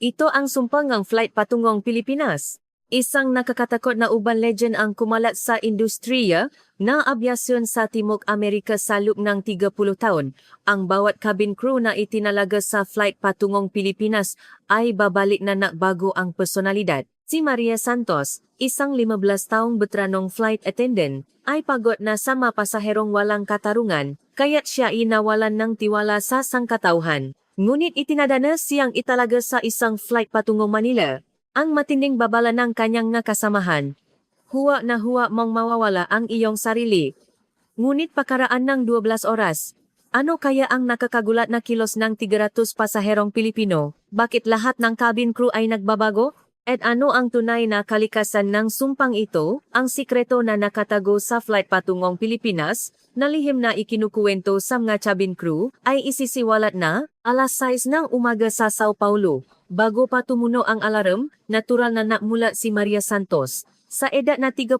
Ito ang sumpangang flight patungong Pilipinas. Isang nakakatakot na urban legend ang kumalat sa industriya na abyasyon sa Timog Amerika sa loob ng 30 taon. Ang bawat cabin crew na itinalaga sa flight patungong Pilipinas ay babalik na bago ang personalidad. Si Maria Santos, isang 15 taong veteranong flight attendant, ay pagod na sa mapasaherong walang katarungan, kaya't siya inawalan ng tiwala sa sangkatauhan. Ngunit itinadana siyang italaga sa isang flight patungong Manila. Ang matinding babala ng kanyang nakasamahan. Huwa na huwa mong mawawala ang iyong sarili. Ngunit pakaraan ng 12 oras. Ano kaya ang nakakagulat na kilos ng 300 pasaherong Pilipino? Bakit lahat ng cabin crew ay nagbabago? At ano ang tunay na kalikasan ng sumpang ito? Ang sikreto na nakatago sa flight patungong Pilipinas, na lihim na ikinukuwento sa mga cabin crew, ay isisiwalat na alas 6 ng umaga sa Sao Paulo. Bago pa tumuno ang alarm, natural na nakmulat si Maria Santos. Sa edad na 32,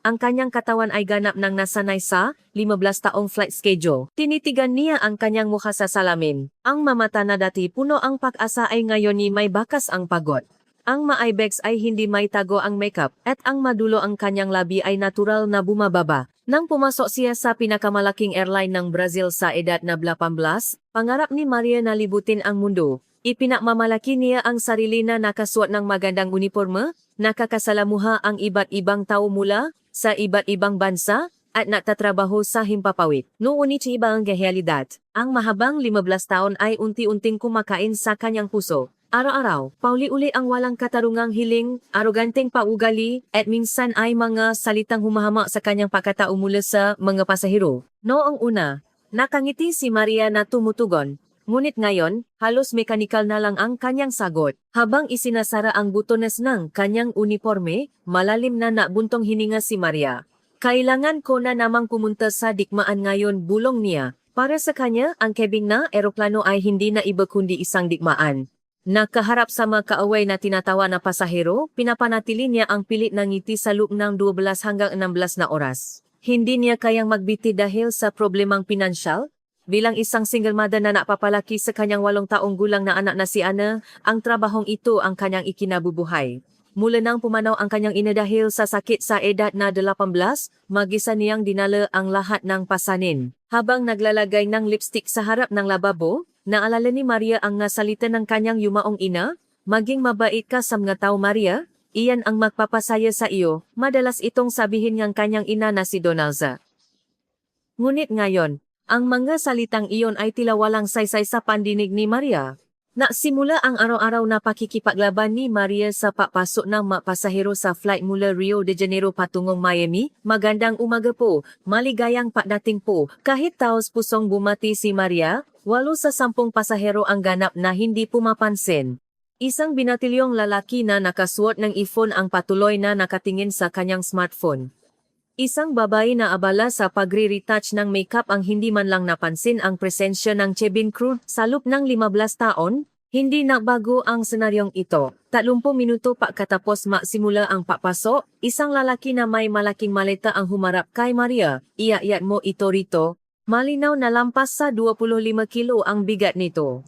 ang kanyang katawan ay ganap ng nasanay sa 15 taong flight schedule. Tinitigan niya ang kanyang mukha sa salamin. Ang mamata na dati puno ang pag-asa ay ngayon ni may bakas ang pagod. Ang ma-eyebags ay hindi may tago ang makeup at ang madulo ang kanyang labi ay natural na bumababa. Nang pumasok siya sa pinakamalaking airline ng Brazil sa edad na 18, pangarap ni Maria na libutin ang mundo. Ipinakmamalaki niya ang sarili na nakasuot ng magandang uniforme, nakakasalamuha ang iba't ibang tao mula sa iba't ibang bansa at nagtatrabaho sa himpapawid. Ngunit iba ang realidad. Ang mahabang 15 taon ay unti-unting kumakain sa kanyang puso. Araw-araw, pauli-uli ang walang katarungang hiling, aroganteng paugali, at minsan ay mga salitang humahamak sa kanyang pagkatao mula sa mga pasahero. Noong una, nakangiti si Maria na tumutugon. Ngunit ngayon, halos mekanikal na lang ang kanyang sagot. Habang isinasara ang butones ng kanyang uniforme, malalim na nabuntong hininga si Maria. Kailangan ko na namang pumunta sa digmaan ngayon, bulong niya. Para sa kanya, ang cabin na eroplano ay hindi na iba kundi isang digmaan. Nakaharap sa mga kaaway na tinatawa na pasahero, pinapanatili niya ang pilit ng ngiti sa loob ng 12 hanggang 16 na oras. Hindi niya kayang magbiti dahil sa problemang pinansyal. Bilang isang single mother na napapalaki sa kanyang 8 taong gulang na anak na si Ana, ang trabahong ito ang kanyang ikinabubuhay. Mula nang pumanaw ang kanyang ina dahil sa sakit sa edad na 18, mag-isa niyang dinala ang lahat ng pasanin. Habang naglalagay ng lipstick sa harap ng lababo, naalala ni Maria ang nasalita ng kanyang yumaong ina, "Maging mabait ka sa mga tao, Maria, iyan ang magpapasaya sa iyo." Madalas itong sabihin ng kanyang ina na si Donalza. Ngunit ngayon, ang mga salitang iyon ay tila walang saysay sa pandinig ni Maria. Nasimula ang araw-araw na pakikipaglaban ni Maria sa papasok ng mga pasahero sa flight mula Rio de Janeiro patungong Miami. Magandang umaga po, maligayang pagdating po. Kahit taos pusong bumati si Maria, 8 sa 10 pasahero ang ganap na hindi pumapansin. Isang binatilyong lalaki na nakasuot ng earphone ang patuloy na nakatingin sa kanyang smartphone. Isang babae na abala sa pagre-retouch ng makeup ang hindi man lang napansin ang presensya ng cabin crew sa loob ng 15 taon. Hindi nagbago ang senaryong ito. 30 minuto pagkatapos magsimula ang papasok, isang lalaki na may malaking maleta ang humarap kay Maria. "Iayat mo ito rito." Malinaw na lampas sa 25 kilo ang bigat nito.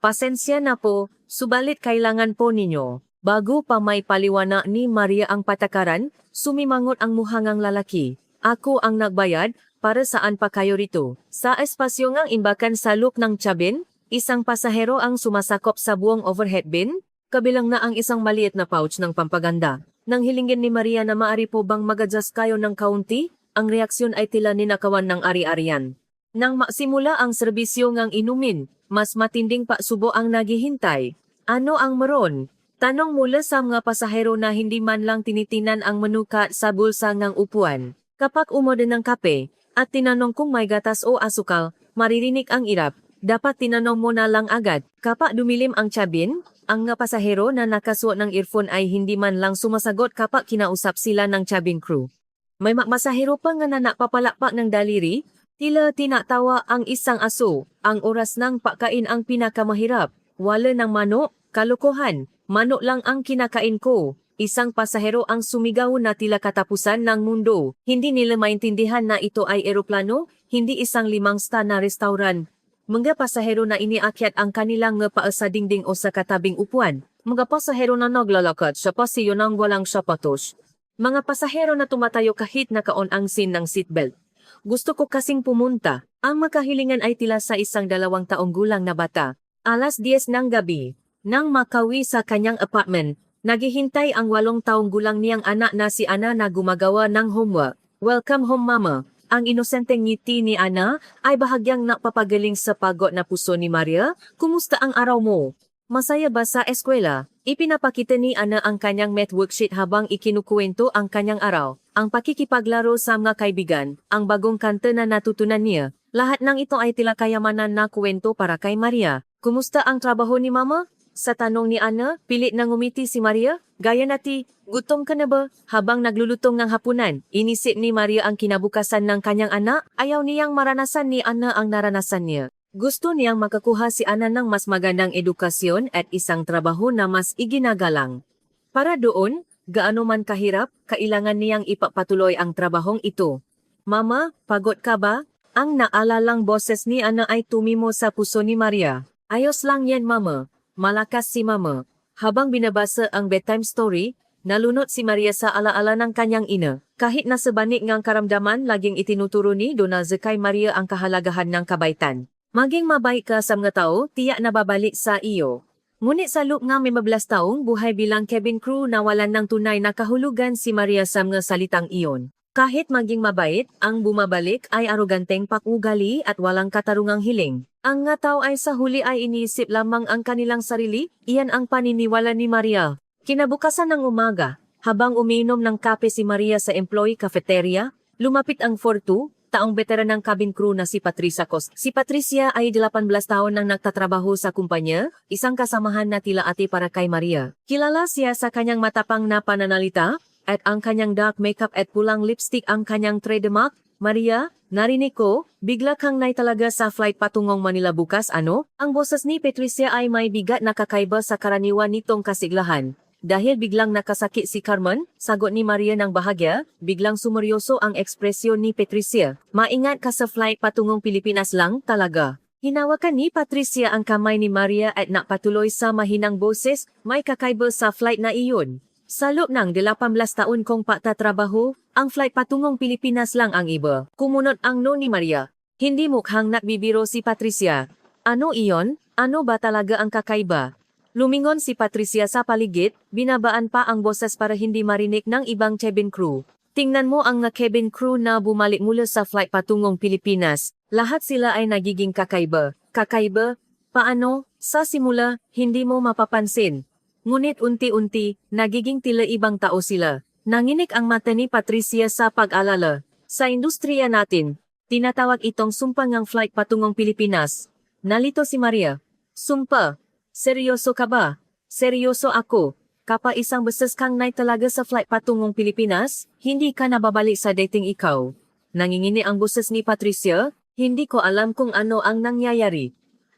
"Pasensya na po, subalit kailangan po ninyo." Bago pa may paliwanag ni Maria ang patakaran, sumimangot ang muhangang lalaki. "Ako ang nagbayad, para saan pa kayo rito?" Sa espasyo ngang imbakan sa loob ng cabin, isang pasahero ang sumasakop sa buong overhead bin, kabilang na ang isang maliit na pouch ng pampaganda. Nang hilingin ni Maria na maari po bang mag-adjust kayo ng kaunti, ang reaksyon ay tila ninakawan ng ari-arian. Nang magsimula ang serbisyo ngang inumin, mas matinding paksubo ang naghihintay. "Ano ang meron?" Tanong mula sa mga pasahero na hindi man lang tinitinan ang menukat sa bulsa ng upuan. Kapag umorder ng kape, at tinanong kung may gatas o asukal, maririnig ang irap. Dapat tinanong mo na lang agad. Kapag dumilim ang cabin, ang mga pasahero na nakasuot ng earphone ay hindi man lang sumasagot kapag kinausap sila ng cabin crew. May pasahero pa nga na napapalakpak ng daliri, tila tinatawa ang isang aso. Ang oras ng pagkain ang pinakamahirap. "Wala ng manok, kalokohan. Manok lang ang kinakain ko." Isang pasahero ang sumigaw na tila katapusan ng mundo. Hindi nila maintindihan na ito ay eroplano, hindi isang 5 star na restaurant. Mga pasahero na iniakyat ang kanilang paa sa dingding o sa katabing upuan. Mga pasahero na naglalakad sa pasiyo ng walang sapatos. Mga pasahero na tumatayo kahit nakaon ang sin ng seatbelt. Gusto ko kasing pumunta. Ang makahilingan ay tila sa isang 2 taong gulang na bata. Alas 10 ng gabi, nang makawi sa kanyang apartment, naghihintay ang 8 taong gulang niyang anak na si Ana na gumagawa ng homework. Welcome home, Mama. Ang inosenteng ngiti ni Ana ay bahagyang napapagaling sa pagod na puso ni Maria. Kumusta ang araw mo? Masaya ba sa eskwela? Ipinapakita ni Ana ang kanyang math worksheet habang ikinukuwento ang kanyang araw. Ang pakikipaglaro sa mga kaibigan, ang bagong kanta na natutunan niya. Lahat ng ito ay tila kayamanan na kuwento para kay Maria. Kumusta ang trabaho ni Mama? Sa tanong ni Ana, pilit na ngumiti si Maria. Gaya nati, gutom ka na ba? Habang naglulutong ng hapunan, inisip ni Maria ang kinabukasan ng kanyang anak. Ayaw niyang maranasan ni Ana ang naranasan niya. Gusto niyang makakuha si Ana ng mas magandang edukasyon at isang trabaho na mas iginagalang. Para doon, gaano man kahirap, kailangan niyang ipapatuloy ang trabahong ito. Mama, pagod ka ba? Ang naalalang boses ni Ana ay tumimo sa puso ni Maria. Ayos lang yan, Mama. Malakas si Mama. Habang binabasa ang bedtime story, nalunod si Maria sa alaala ng kanyang ina. Kahit nasa banig ngang karamdaman, laging itinuturo ni Donalza kay Maria ang kahalagahan ng kabaitan. Maging mabait ka sa mga tao, tiyak na babalik sa iyo. Ngunit sa loob ng 15 taong buhay bilang cabin crew nawalan ng tunay na kahulugan si Maria sa mga salitang iyon. Kahit maging mabait, ang bumabalik ay aroganteng pakugali at walang katarungang hiling. Ang nga tao ay sa huli ay iniisip lamang ang kanilang sarili, iyan ang paniniwala ni Maria. Kinabukasan ng umaga, habang umiinom ng kape si Maria sa employee cafeteria, lumapit ang 42, taong veteran ng cabin crew na si Patricia Cos. Si Patricia ay 18 taon nang nagtatrabaho sa kumpanya, isang kasamahan na tila ate para kay Maria. Kilala siya sa kanyang matapang na pananalita, at ang kanyang dark makeup at pulang lipstick ang kanyang trademark. Maria, narinig ko, bigla kang naitalaga sa flight patungong Manila bukas, ano? Ang boses ni Patricia ay may bigat na kakaiba sa karaniwan nitong kasiglahan. Dahil biglang nakasakit si Carmen, sagot ni Maria ng bahagya, biglang sumeryoso ang ekspresyon ni Patricia. Maingat ka sa flight patungong Pilipinas lang, talaga. Hinawakan ni Patricia ang kamay ni Maria at napatuloy sa mahinang boses, may kakaiba sa flight na iyon. Sa loob ng 18 taon kong pagtatrabaho, ang flight patungong Pilipinas lang ang iba. Kumunot ang no ni Maria. Hindi mukhang nagbibiro si Patricia. Ano iyon? Ano ba talaga ang kakaiba? Lumingon si Patricia sa paligid, binabaan pa ang boses para hindi marinig ng ibang cabin crew. Tingnan mo ang cabin crew na bumalik mula sa flight patungong Pilipinas. Lahat sila ay nagiging kakaiba. Kakaiba? Paano? Sa simula, hindi mo mapapansin. Ngunit unti-unti, nagiging tila ibang tao sila. Nanginig ang mata ni Patricia sa pag-alala. Sa industriya natin, tinatawag itong sumpa ngang flight patungong Pilipinas. Nalito si Maria. Sumpa? Seryoso ka ba? Seryoso ako. Kapag isang beses kang naitalaga sa flight patungong Pilipinas, hindi ka nababalik sa dating ikaw. Nangingini ang boses ni Patricia, hindi ko alam kung ano ang nangyayari.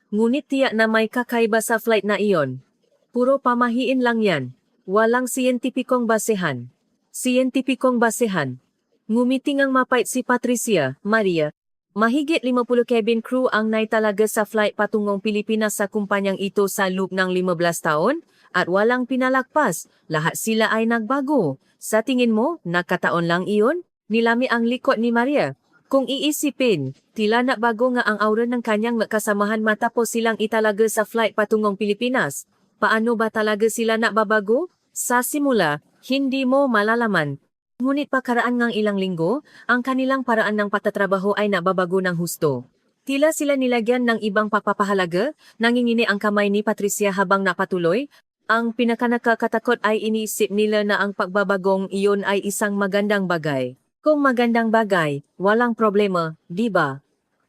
Ngunit tiyak na may kakaiba sa flight na iyon. Puro pamahiin lang yan. Walang siyentipikong basehan. Siyentipikong basehan. Ngumitingang mapait si Patricia. Maria, mahigit 50 cabin crew ang naitalaga sa flight patungong Pilipinas sa kumpanyang ito sa loob ng 15 taon at walang pinalagpas. Lahat sila ay nagbago. Sa tingin mo, nakataon lang iyon? Nilami ang likod ni Maria. Kung iisipin, tila na bago nga ang aura ng kanyang kasamahan matapos silang italaga sa flight patungong Pilipinas. Paano ba talaga sila nababago? Sa simula, hindi mo malalaman. Ngunit pakaraan ng ilang linggo, ang kanilang paraan ng pagtatrabaho ay nababago ng husto. Tila sila nilagyan ng ibang pagpapahalaga, nangingini ang kamay ni Patricia habang napatuloy. Ang pinakanakakatakot ay iniisip nila na ang pagbabagong iyon ay isang magandang bagay. Kung magandang bagay, walang problema, di ba?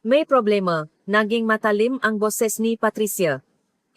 May problema, naging matalim ang boses ni Patricia.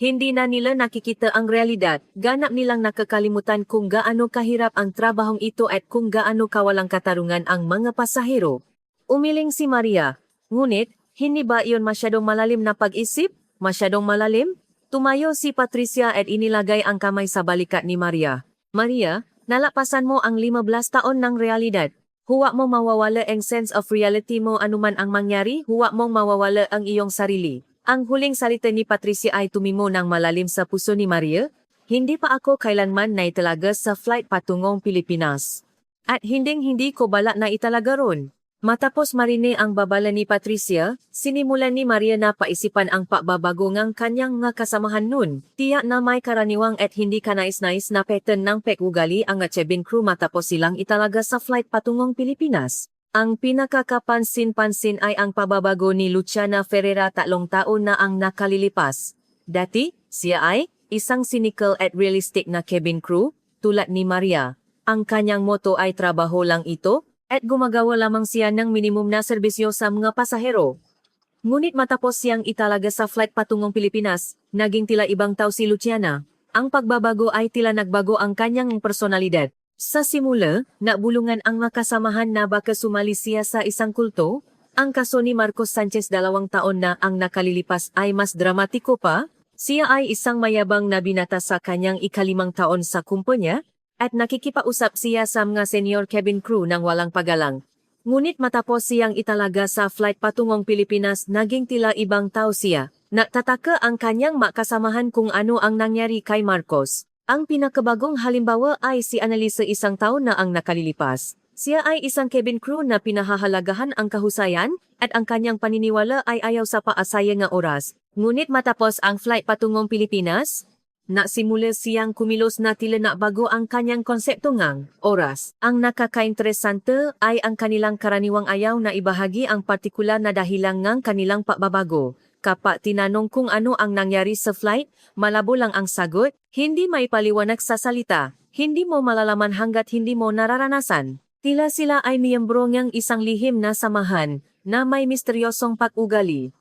Hindi na nila nakikita ang realidad, ganap nilang nakakalimutan kung gaano kahirap ang trabahong ito at kung gaano kawalang katarungan ang mga pasahero. Umiling si Maria. Ngunit, hindi ba iyon masyadong malalim na pag-isip? Masyadong malalim? Tumayo si Patricia at inilagay ang kamay sa balikat ni Maria. Maria, nalapasan mo ang 15 taon ng realidad. Huwag mong mawawala ang sense of reality mo anuman ang mangyari, huwag mong mawawala ang iyong sarili. Ang huling salita ni Patricia ay tumimo ng malalim sa puso ni Maria. Hindi pa ako kailanman na italaga sa flight patungong Pilipinas. At hinding-hindi ko balak na italaga ron. Matapos marinig ang babala ni Patricia, sinimulan ni Maria na paisipan ang pagbabago ng kanyang nga kasamahan nun. Tiyak na may karaniwang at hindi kanais-nais na pattern ng pag-ugali ang cabin crew matapos silang italaga sa flight patungong Pilipinas. Ang pinakakapansin-pansin ay ang pagbabago ni Luciana Ferreira 3 taon na ang nakalilipas. Dati, siya ay isang cynical at realistic na cabin crew, tulad ni Maria. Ang kanyang motto ay trabaho lang ito, at gumagawa lamang siya ng minimum na serbisyo sa mga pasahero. Ngunit matapos siyang italaga sa flight patungong Pilipinas, naging tila ibang tao si Luciana. Ang pagbabago ay tila nagbago ang kanyang personalidad. Sa simula, nabulungan ang makasamahan na baka sumali siya sa isang kulto. Ang kaso ni Marcos Sanchez 2 taon na ang nakalilipas ay mas dramatiko pa. Siya ay isang mayabang na binata sa kanyang ika-5 taon sa kumpanya, at nakikipausap siya sa mga senior cabin crew ng walang pagalang. Ngunit matapos siyang italaga sa flight patungong Pilipinas, naging tila ibang tao siya. Nagtataka ang kanyang makasamahan kung ano ang nangyari kay Marcos. Ang pinakabagong halimbawa ay si Annalisa 1 taon na ang nakalilipas. Siya ay isang cabin crew na pinahahalagahan ang kahusayan at ang kanyang paniniwala ay ayaw sa paasaya nga oras. Ngunit matapos ang flight patungong Pilipinas, nasimula siyang kumilos na tila na bago ang kanyang konsepto ngang oras. Ang nakakainteresante ay ang kanilang karaniwang ayaw na ibahagi ang partikular na dahilan ngang kanilang pagbabago. Kapag tinanong kung ano ang nangyari sa flight, malabo lang ang sagot, hindi may paliwanag sa salita. Hindi mo malalaman hanggat hindi mo nararanasan. Tila sila ay miyembro ng isang lihim na samahan na may misteryosong pag-ugali.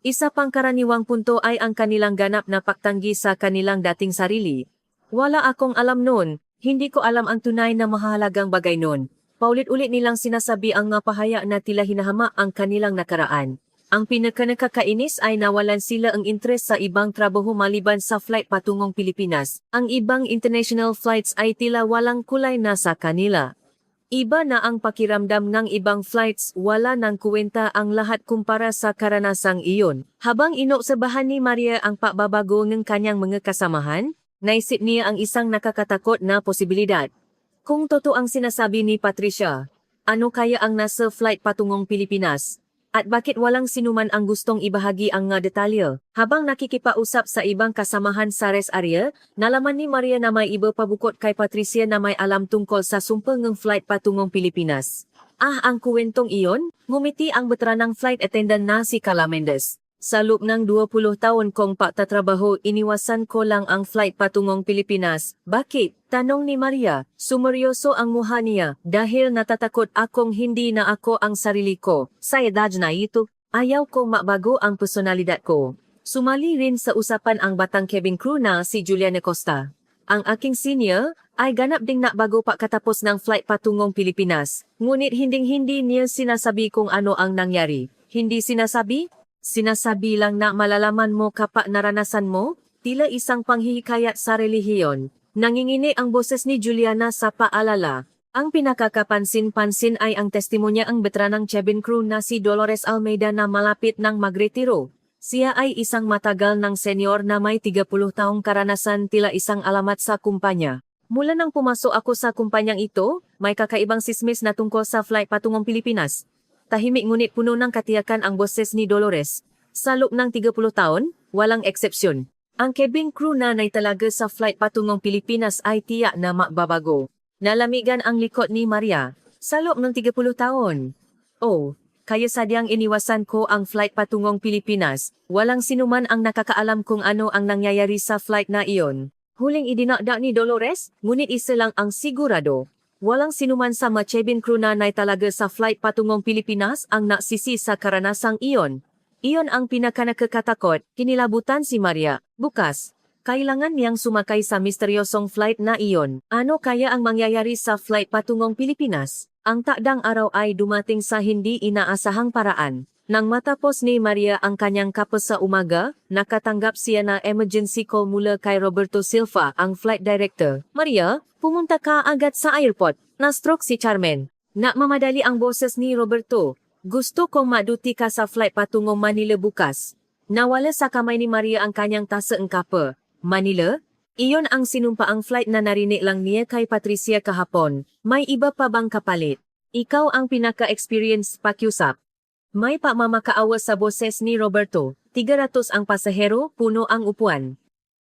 Isa pang karaniwang punto ay ang kanilang ganap na pagtanggi sa kanilang dating sarili. Wala akong alam noon, hindi ko alam ang tunay na mahalagang bagay noon. Paulit-ulit nilang sinasabi ang nga pahaya na tila hinahama ang kanilang nakaraan. Ang pinaka-nakakainis ay nawalan sila ang interes sa ibang trabaho maliban sa flight patungong Pilipinas. Ang ibang international flights ay tila walang kulay na sa kanila. Iba na ang pakiramdam ng ibang flights, wala nang kuwenta ang lahat kumpara sa karanasang iyon. Habang inobserbahan ni Maria ang pagbabago ng kanyang mga kasamahan, naisip niya ang isang nakakatakot na posibilidad. Kung totoo ang sinasabi ni Patricia, ano kaya ang nasa flight patungong Pilipinas? At bakit walang sinuman ang gustong ibahagi ang nga detalye? Habang nakikipausap sa ibang kasamahan sa rest area, nalaman ni Maria na may iba pa bukod kay Patricia na may alam tungkol sa sumpang ng flight patungong Pilipinas. Ang kuwentong iyon, ngumiti ang veteranang flight attendant na si Carla Mendez. Sa loob ng 20 taon kong pagtatrabaho, iniwasan ko lang ang flight patungong Pilipinas. Bakit? Tanong ni Maria. Sumeryoso ang mukha niya dahil natatakot akong hindi na ako ang sarili ko. Sa edad na ito, ayaw kong mabago ang personalidad ko. Sumali rin sa usapan ang batang cabin crew na si Juliana Costa. Ang aking senior ay ganap ding nabago pagkatapos ng flight patungong Pilipinas. Ngunit hinding-hindi niya sinasabi kung ano ang nangyari. Hindi sinasabi? Sinasabi lang na malalaman mo kapag naranasan mo, tila isang panghihikayat sa relihiyon. Nangingini ang boses ni Juliana sa paalala. Ang pinakakapansin-pansin ay ang testimonya ang veteranang cabin crew na si Dolores Almeida na malapit ng magretiro. Siya ay isang matagal ng senior na may 30 taong karanasan, tila isang alamat sa kumpanya. Mula nang pumasok ako sa kumpanyang ito, may kakaibang sismis na tungkol sa flight patungong Pilipinas. Tahimik ngunit puno ng katiyakan ang boses ni Dolores. Sa loob ng 30 taon, walang eksepsyon. Ang cabin crew na naitalaga sa flight patungong Pilipinas ay tiyak na magbabago. Nalamigan ang likod ni Maria. Sa loob ng 30 taon. Oh, kaya sadyang iniwasan ko ang flight patungong Pilipinas. Walang sinuman ang nakakaalam kung ano ang nangyayari sa flight na iyon. Huling idinakda ni Dolores, ngunit isa lang ang sigurado. Walang sinuman sa cabin crew na naitalaga sa flight patungong Pilipinas ang naksisi sa karanasang iyon. Iyon ang pinakanakakatakot, kinilabutan si Maria. Bukas, kailangan niyang sumakay sa misteryosong flight na iyon. Ano kaya ang mangyayari sa flight patungong Pilipinas? Ang takdang araw ay dumating sa hindi inaasahang paraan. Nang matapos ni Maria ang kanyang kape sa umaga, nakatanggap siya na emergency call mula kay Roberto Silva, ang flight director. Maria, pumunta ka agad sa airport. Na-stroke si Carmen. Mamadali ang boses ni Roberto. Gusto kong maduti ka sa flight patungong Manila bukas. Nawala sa kamay ni Maria ang kanyang tasa engkapa. Manila? Iyon ang sinumpaang flight na narinig lang niya kay Patricia kahapon. May iba pa bang kapalit? Ikaw ang pinaka-experienced pakiusap. May pamamakaawa sa boses ni Roberto. 300 ang pasahero, puno ang upuan.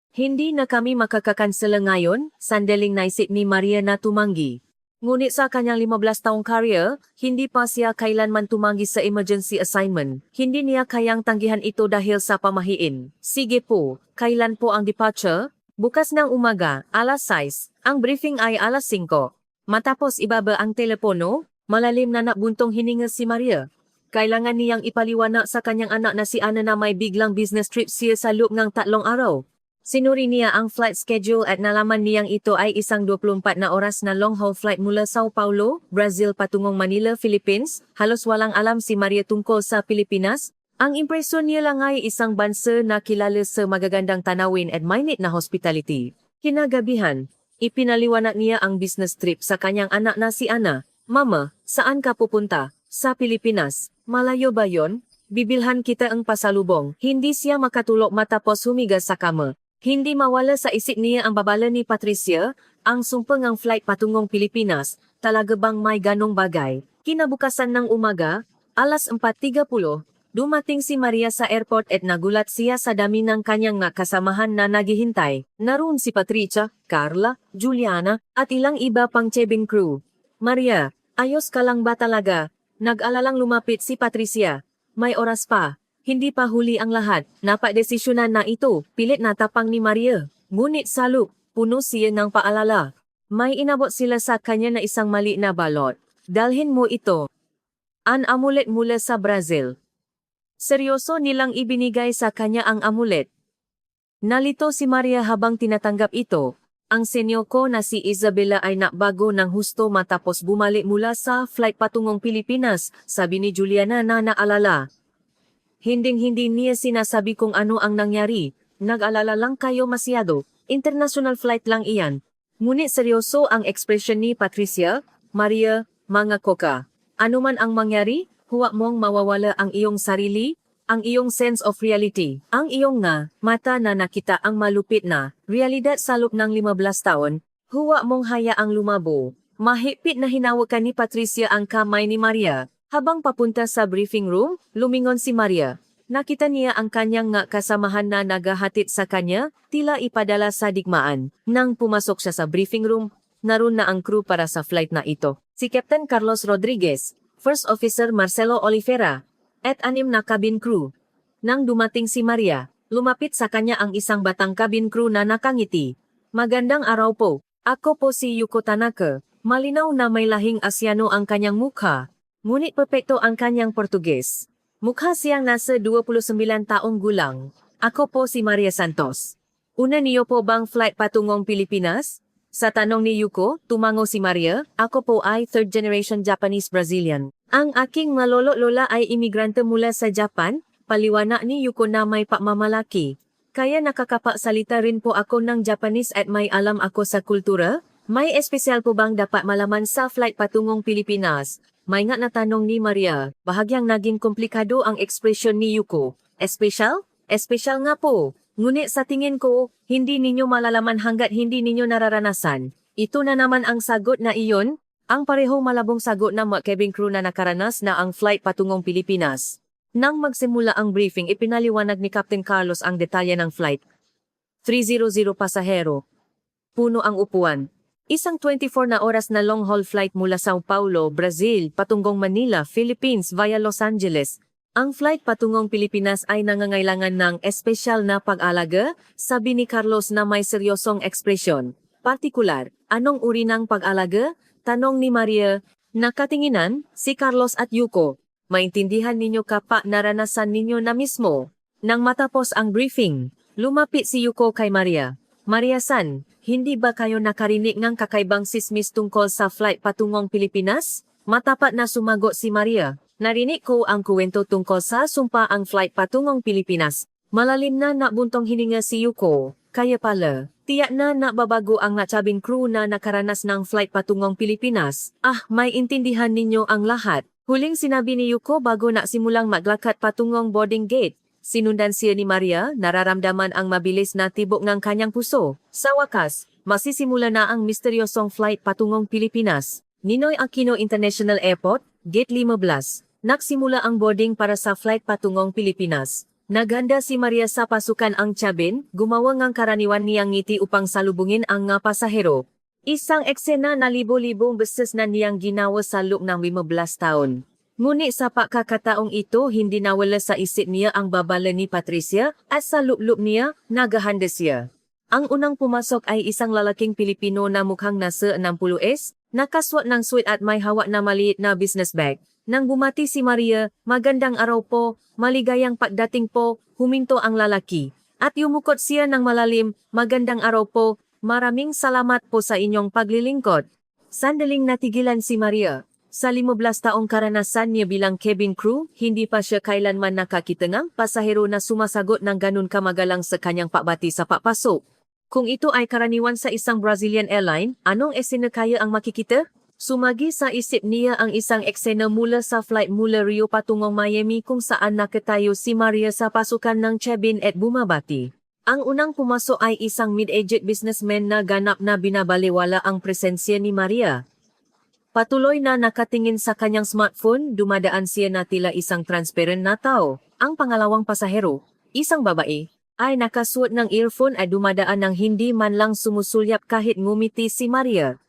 Hindi na kami makakakansela ngayon, sandaling naisip ni Maria na tumanggi. Ngunit sa kanyang 15 taong career, hindi pa siya kailanman tumanggi sa emergency assignment. Hindi niya kayang tanggihan ito dahil sa pamahiin. Sige po, kailan po ang departure? Bukas ng umaga, alas 6. Ang briefing ay alas 5. Matapos ibaba ang telepono, malalim na nabuntong hininga si Maria. Kailangan niyang ipaliwanag sa kanyang anak na si Ana na may biglang business trip siya sa loob ng 3 araw. Sinuri niya ang flight schedule at nalaman niyang ito ay isang 24 na oras na long-haul flight mula Sao Paulo, Brazil patungong Manila, Philippines. Halos walang alam si Maria tungkol sa Pilipinas. Ang impresyon niya lang ay isang bansa na kilala sa magagandang tanawin at mainit na hospitality. Kinagabihan, ipinaliwanag niya ang business trip sa kanyang anak na si Ana. Mama, saan ka pupunta? Sa Pilipinas. Malayo ba yon? Bibilhan kita ang pasalubong. Hindi siya makatulog matapos humiga sa kama. Hindi mawala sa isip niya ang babala ni Patricia, ang sumpang ang flight patungong Pilipinas. Talaga bang may ganong bagay? Kinabukasan ng umaga, alas 4:30, dumating si Maria sa airport at nagulat siya sa dami ng kanyang kasamahan na naghihintay. Naroon si Patricia, Carla, Juliana, at ilang iba pang cabin crew. Maria, ayos ka lang ba talaga? Nag-alalang lumapit si Patricia. May oras pa. Hindi pa huli ang lahat. Napadesisyonan na ito, pilit na tapang ni Maria. Ngunit saluk, puno siya ng paalala. May inabot sila sa kanya na isang mali na balot. Dalhin mo ito. An amulet mula sa Brazil. Seryoso nilang ibinigay sa kanya ang amulet. Nalito si Maria habang tinatanggap ito. Ang senyo ko na si Isabela ay nakbago ng husto matapos bumalik mula sa flight patungong Pilipinas, sabi ni Juliana na naalala. Hinding-hindi niya sinasabi kung ano ang nangyari. Nag-alala lang kayo masyado. International flight lang iyan. Ngunit seryoso ang ekspresyon ni Patricia. Maria, mga koka. Ano man ang mangyari, huwag mong mawawala ang iyong sarili, ang iyong sense of reality, ang iyong mata na nakita ang malupit na realidad sa loob ng 15 taon, huwag mong hayaang lumabo. Mahigpit na hinawakan ni Patricia ang kamay ni Maria. Habang papunta sa briefing room, lumingon si Maria. Nakita niya ang kanyang kasamahan na naghahatid sa kanya, tila ipadala sa digmaan. Nang pumasok siya sa briefing room, naroon na ang crew para sa flight na ito. Si Captain Carlos Rodriguez, First Officer Marcelo Oliveira, at 6 na cabin crew. Nang dumating si Maria, lumapit sa kanya ang isang batang cabin crew na nakangiti. Magandang araw po. Ako po si Yuko Tanaka. Malinaw na may lahing Asyano ang kanyang mukha. Ngunit perpekto ang kanyang Portuges. Mukha siyang nasa 29 taong gulang. Ako po si Maria Santos. Una niyo po bang flight patungong Pilipinas? Sa tanong ni Yuko, tumango si Maria, ako po ay third generation Japanese Brazilian. Ang aking malolo-lola ay imigrante mula sa Japan, paliwanag ni Yuko na may pamamalaki. Kaya nakakapagsalita rin po ako ng Japanese at may alam ako sa kultura. May espesyal po bang dapat malaman sa flight patungong Pilipinas? May nga na tanong ni Maria, bahagyang naging komplikado ang ekspresyon ni Yuko. Espesyal? Espesyal nga po. Ngunit sa tingin ko, hindi ninyo malalaman hanggat hindi ninyo nararanasan. Ito na naman ang sagot na iyon, ang parehong malabong sagot ng mga cabin crew na nakaranas na ang flight patungong Pilipinas. Nang magsimula ang briefing, ipinaliwanag ni Captain Carlos ang detalye ng flight. 300 pasahero. Puno ang upuan. Isang 24 na oras na long-haul flight mula Sao Paulo, Brazil, patungong Manila, Philippines via Los Angeles. Ang flight patungong Pilipinas ay nangangailangan ng espesyal na pag-alaga, sabi ni Carlos na may seryosong ekspresyon. Partikular, anong uri ng pag-alaga? Tanong ni Maria. Nakatinginan, si Carlos at Yuko. Maintindihan ninyo kapag naranasan ninyo na mismo. Nang matapos ang briefing, lumapit si Yuko kay Maria. Maria-san, hindi ba kayo nakarinig ng kakaibang sismis tungkol sa flight patungong Pilipinas? Matapat na sumagot si Maria. Narinig ko ang kuwento tungkol sa sumpa ang flight patungong Pilipinas. Malalim na nabuntong hininga si Yuko. Kaya pala, tiyak na nababago ang cabin crew na nakaranas ng flight patungong Pilipinas. May intindihan ninyo ang lahat. Huling sinabi ni Yuko bago simulang maglakad patungong boarding gate. Sinundan siya ni Maria, nararamdaman ang mabilis na tibok ng kanyang puso. Sa wakas, masisimula na ang misteryosong flight patungong Pilipinas. Ninoy Aquino International Airport, Gate 15. Nagsimula ang boarding para sa flight patungong Pilipinas. Naghanda si Maria sa pasukan ang cabin, gumawa ng karaniwan niyang ngiti upang salubungin ang nga pasahero. Isang eksena na libo-libong beses na niyang ginawa sa loob ng 15 taon. Ngunit sa pagkakataong ito hindi nawala sa isip niya ang babala ni Patricia at sa loob-loob niya, naghahanda siya. Ang unang pumasok ay isang lalaking Pilipino na mukhang nasa 60s, nakaswat ng suit at may hawak na maliit na business bag. Nang bumati si Maria, magandang araw po, maligayang pagdating po, huminto ang lalaki. At yumukot siya ng malalim, magandang araw po, maraming salamat po sa inyong paglilingkod. Sandaling natigilan si Maria. Sa 15 taong karanasan niya bilang cabin crew, hindi pa siya kailanman nakakita ng pasahero na sumasagot ng ganun kamagalang sa kanyang pabati sa papasok. Kung ito ay karaniwan sa isang Brazilian airline, anong eksena kaya ang makikita? Sumagi sa isip niya ang isang eksena mula sa flight mula Rio patungong Miami kung saan nakatayo si Maria sa pasukan ng cabin at bumabati. Ang unang pumasok ay isang mid-aged businessman na ganap na binabaliwala ang presensya ni Maria. Patuloy na nakatingin sa kanyang smartphone, dumadaan siya na tila isang transparent na tao. Ang pangalawang pasahero, isang babae, ay nakasuot ng earphone at dumadaan ng hindi man lang sumusulyap kahit ngumiti si Maria.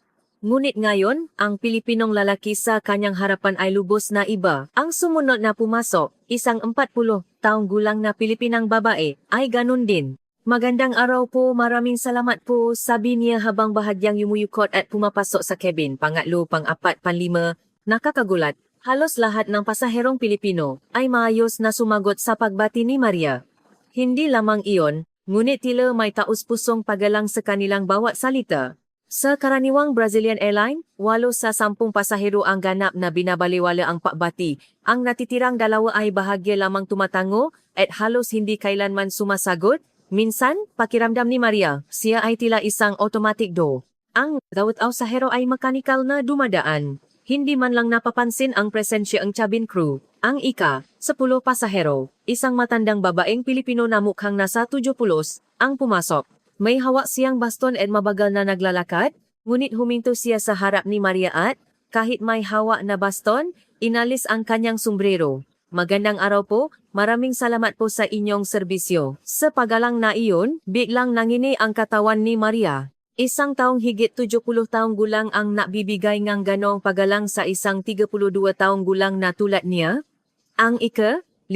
Ngunit ngayon, ang Pilipinong lalaki sa kanyang harapan ay lubos na iba. Ang sumunod na pumasok, isang 40 taong gulang na Pilipinang babae, ay ganun din. Magandang araw po, maraming salamat po, sabi niya habang bahagyang yumuyukot at pumapasok sa cabin. Pangatlo, pang-apat, panlima, nakakagulat. Halos lahat ng pasaherong Pilipino ay maayos na sumagot sa pagbati ni Maria. Hindi lamang iyon, ngunit tila may taus-pusong paggalang sa kanilang bawat salita. Sa karaniwang Brazilian airline, 8 sa 10 pasahero ang ganap na binabaliwala ang pagbati. Ang natitirang 2 ay bahagya lamang tumatango at halos hindi kailanman sumasagot. Minsan, pakiramdam ni Maria, siya ay tila isang automatic door. Ang bawat pasahero ay mechanical na dumadaan. Hindi man lang napapansin ang presensya ang cabin crew. Ang 10 pasahero, isang matandang babaeng Pilipino na mukhang nasa 70, ang pumasok. May hawak siyang baston at mabagal na naglalakad, ngunit huminto siya sa harap ni Maria at, kahit may hawak na baston, inalis ang kanyang sombrero. Magandang araw po, maraming salamat po sa inyong serbisyo. Sa paggalang na iyon, biglang nangini ang katawan ni Maria. Isang taong higit 70 taong gulang ang nabibigay ng ganong paggalang sa isang 32 taong gulang na tulad niya. Ang 15,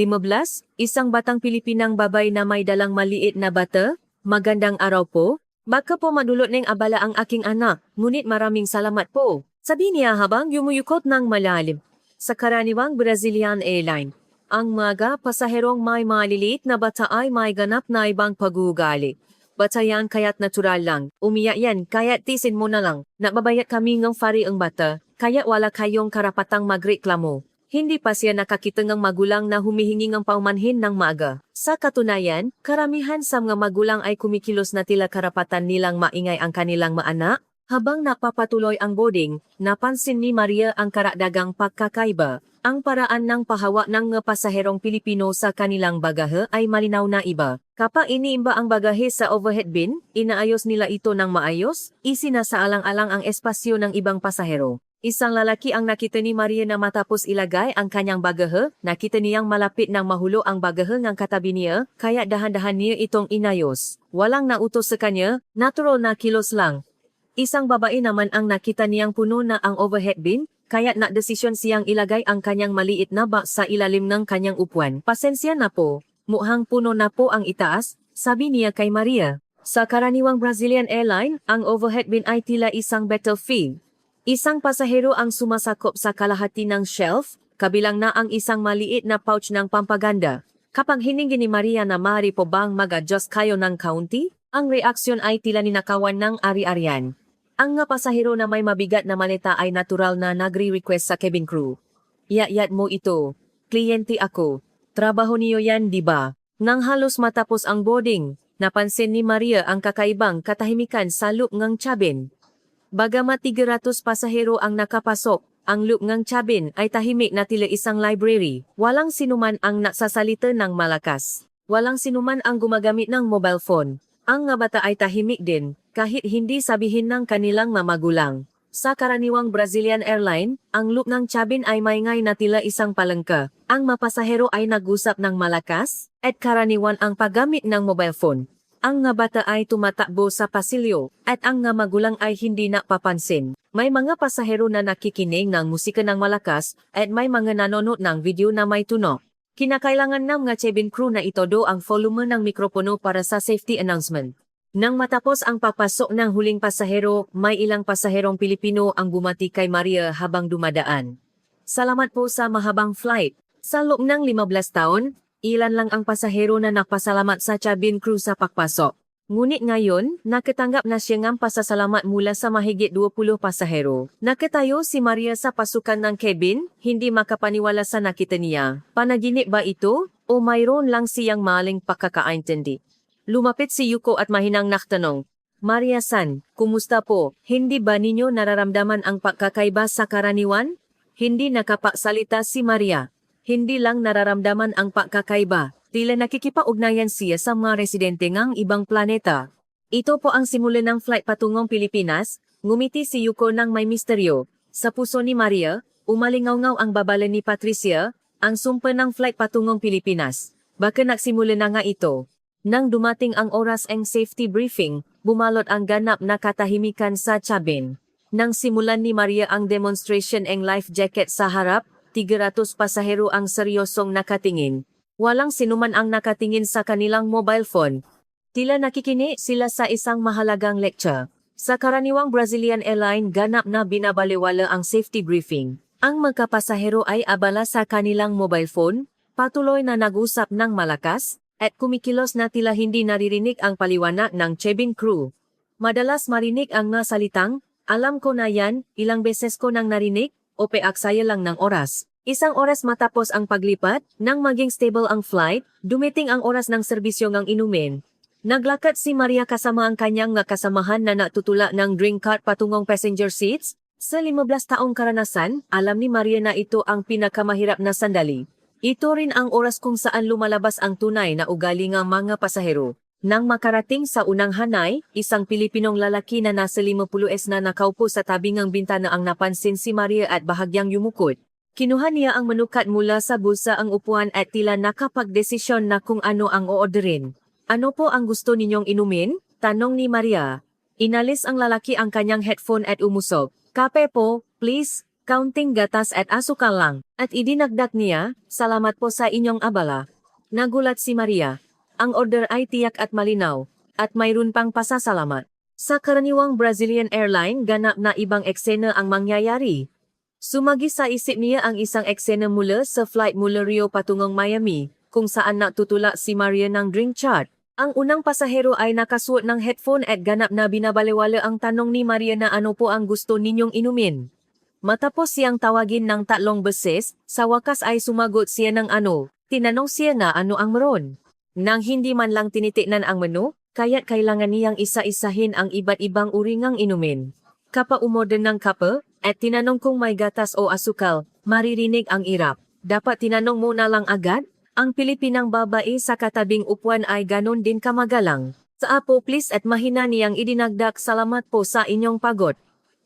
isang batang Pilipinang babae na may dalang maliit na bata. Magandang araw po. Baka po madulot ng abala ang aking anak, ngunit maraming salamat po, sabi niya habang yumuyukot ng malalim. Sa karaniwang Brazilian airline, ang mga pasaherong may maliliit na bata ay may ganap na ibang pag-uugali. Bata yan kaya't natural lang, umiyak yan kaya't tisin mo na lang, nababayat kami ng fari ang bata, kaya't wala kayong karapatang magreklamo. Hindi pa siya nakakita ng magulang na humihingi ng paumanhin ng maaga. Sa katunayan, karamihan sa mga magulang ay kumikilos na tila karapatan nilang maingay ang kanilang mga anak. Habang napapatuloy ang boarding, napansin ni Maria ang karagdagang pagkakaiba. Ang paraan ng pahawak ng mga pasaherong Pilipino sa kanilang bagahe ay malinaw na iba. Kapag iniimba ang bagahe sa overhead bin, inaayos nila ito ng maayos, isinasaalang-alang ang espasyo ng ibang pasahero. Isang lalaki ang nakita ni Maria na matapos ilagay ang kanyang bagahe, nakita niyang malapit nang mahulo ang bagahe ng katabi niya, kaya dahan-dahan niya itong inayos. Walang nautos sa kanya, natural na kilos lang. Isang babae naman ang nakita niyang puno na ang overhead bin, kaya't nakdesisyon siyang ilagay ang kanyang maliit na box sa ilalim ng kanyang upuan. Pasensya na po, mukhang puno na po ang itaas, sabi niya kay Maria. Sa karaniwang Brazilian airline, ang overhead bin ay tila isang battlefield. Isang pasahero ang sumasakop sa kalahati ng shelf, kabilang na ang isang maliit na pouch ng pampaganda. Kapag hiningi ni Maria na maaari po bang mag-adjust kayo ng kaunti, ang reaksyon ay tila ninakawan ng ari-arian. Ang nga pasahero na may mabigat na maleta ay natural na nagre-request sa cabin crew. Yat mo ito. Kliyente ako. Trabaho niyo yan, di ba? Nang halos matapos ang boarding, napansin ni Maria ang kakaibang katahimikan sa loob ng cabin. Bagamat 300 pasahero ang nakapasok, ang loob ng cabin ay tahimik na tila isang library. Walang sinuman ang nagsasalita ng malakas. Walang sinuman ang gumagamit ng mobile phone. Ang nga bata ay tahimik din, kahit hindi sabihin ng kanilang mamagulang. Sa karaniwang Brazilian airline, ang loop ng cabin ay maingay na tila isang palengke. Ang mapasahero ay nag-usap ng malakas, at karaniwan ang paggamit ng mobile phone. Ang nga bata ay tumatakbo sa pasilyo, at ang nga magulang ay hindi napapansin. May mga pasahero na nakikinig ng musika ng malakas, at may mga nanonood ng video na may tunog. Kinakailangan ng mga cabin crew na itodo ang volume ng mikropono para sa safety announcement. Nang matapos ang papasok ng huling pasahero, may ilang pasaherong Pilipino ang bumati kay Maria habang dumadaan. Salamat po sa mahabang flight. Sa loob ng 15 taon, ilan lang ang pasahero na nagpasalamat sa cabin crew sa pagpasok. Ngunit ngayon, nakatanggap na siya ng pasasalamat mula sa mahigit 20 pasahero. Nakatayo si Maria sa pasukan ng cabin, hindi makapaniwala sa nakita niya. Panaginip ba ito, o mayroon lang siyang maling pagkakaintindi? Lumapit si Yuko at mahinang nagtanong, Maria-san, kumusta po? Hindi ba ninyo nararamdaman ang pagkakaiba sa karaniwan? Hindi nakapagsalita si Maria. Hindi lang nararamdaman ang pagkakaiba, tila nakikipag-ugnayan siya sa mga residente ng ibang planeta. Ito po ang simula ng flight patungong Pilipinas, ngumiti si Yuko ng may misteryo. Sa puso ni Maria, umalingaw-ngaw ang babala ni Patricia, ang sumpa ng flight patungong Pilipinas. Baka nagsimula na nga ito. Nang dumating ang oras ng safety briefing, bumalot ang ganap na katahimikan sa cabin. Nang simulan ni Maria ang demonstration ng life jacket sa harap, 300 pasahero ang seryosong nakatingin. Walang sinuman ang nakatingin sa kanilang mobile phone. Tila nakikinig sila sa isang mahalagang lecture. Sa karaniwang Brazilian airline, ganap na binabaliwala ang safety briefing. Ang mga pasahero ay abala sa kanilang mobile phone, patuloy na nag-usap ng malakas, at kumikilos na tila hindi naririnig ang paliwanag ng cabin crew. Madalas marinig ang nasalitang, alam ko na yan, ilang beses ko nang narinig, o peaksaya lang ng oras. Isang oras matapos ang paglipat, nang maging stable ang flight, dumiting ang oras ng serbisyo ng inumin. Naglakad si Maria kasama ang kanyang nga kasamahan na natutula ng drink cart patungong passenger seats. Sa 15 taong karanasan, alam ni Maria na ito ang pinakamahirap na sandali. Ito rin ang oras kung saan lumalabas ang tunay na ugali ng mga pasahero. Nang makarating sa unang hanay, isang Pilipinong lalaki na nasa 50s na nakaupo sa tabi ng bintana ang napansin si Maria at bahagyang yumukod. Kinuha niya ang manukat mula sa bulsa ang upuan at tila nakapagdesisyon na kung ano ang orderin. Ano po ang gusto ninyong inumin? Tanong ni Maria. Inalis ang lalaki ang kanyang headphone at umusog. Kape po, please. Counting gatas at asukal lang. At idinagdag niya, salamat po sa inyong abala. Nagulat si Maria. Ang order ay tiyak at malinaw, at mayroon pang pasasalamat. Sa karaniwang Brazilian airline, ganap na ibang eksena ang mangyayari. Sumagi sa isip niya ang isang eksena mula sa flight mula Rio patungong Miami, kung saan natutula si Maria ng drink chart. Ang unang pasahero ay nakasuot ng headphone at ganap na binabaliwala ang tanong ni Maria na ano po ang gusto ninyong inumin. Matapos siyang tawagin ng 3 beses, sa wakas ay sumagot siya ng ano. Tinanong siya na ano ang meron. Nang hindi man lang tinitiknan ang menu, kaya't kailangan niyang isa-isahin ang iba't ibang uri ng inumin. Kapag umorder ng kape, at tinanong kung may gatas o asukal, maririnig ang irap. Dapat tinanong muna lang agad? Ang Pilipinang babae sa katabing upuan ay ganon din kamagalang. Sa apo please at mahina niyang idinagdag salamat po sa inyong pagod.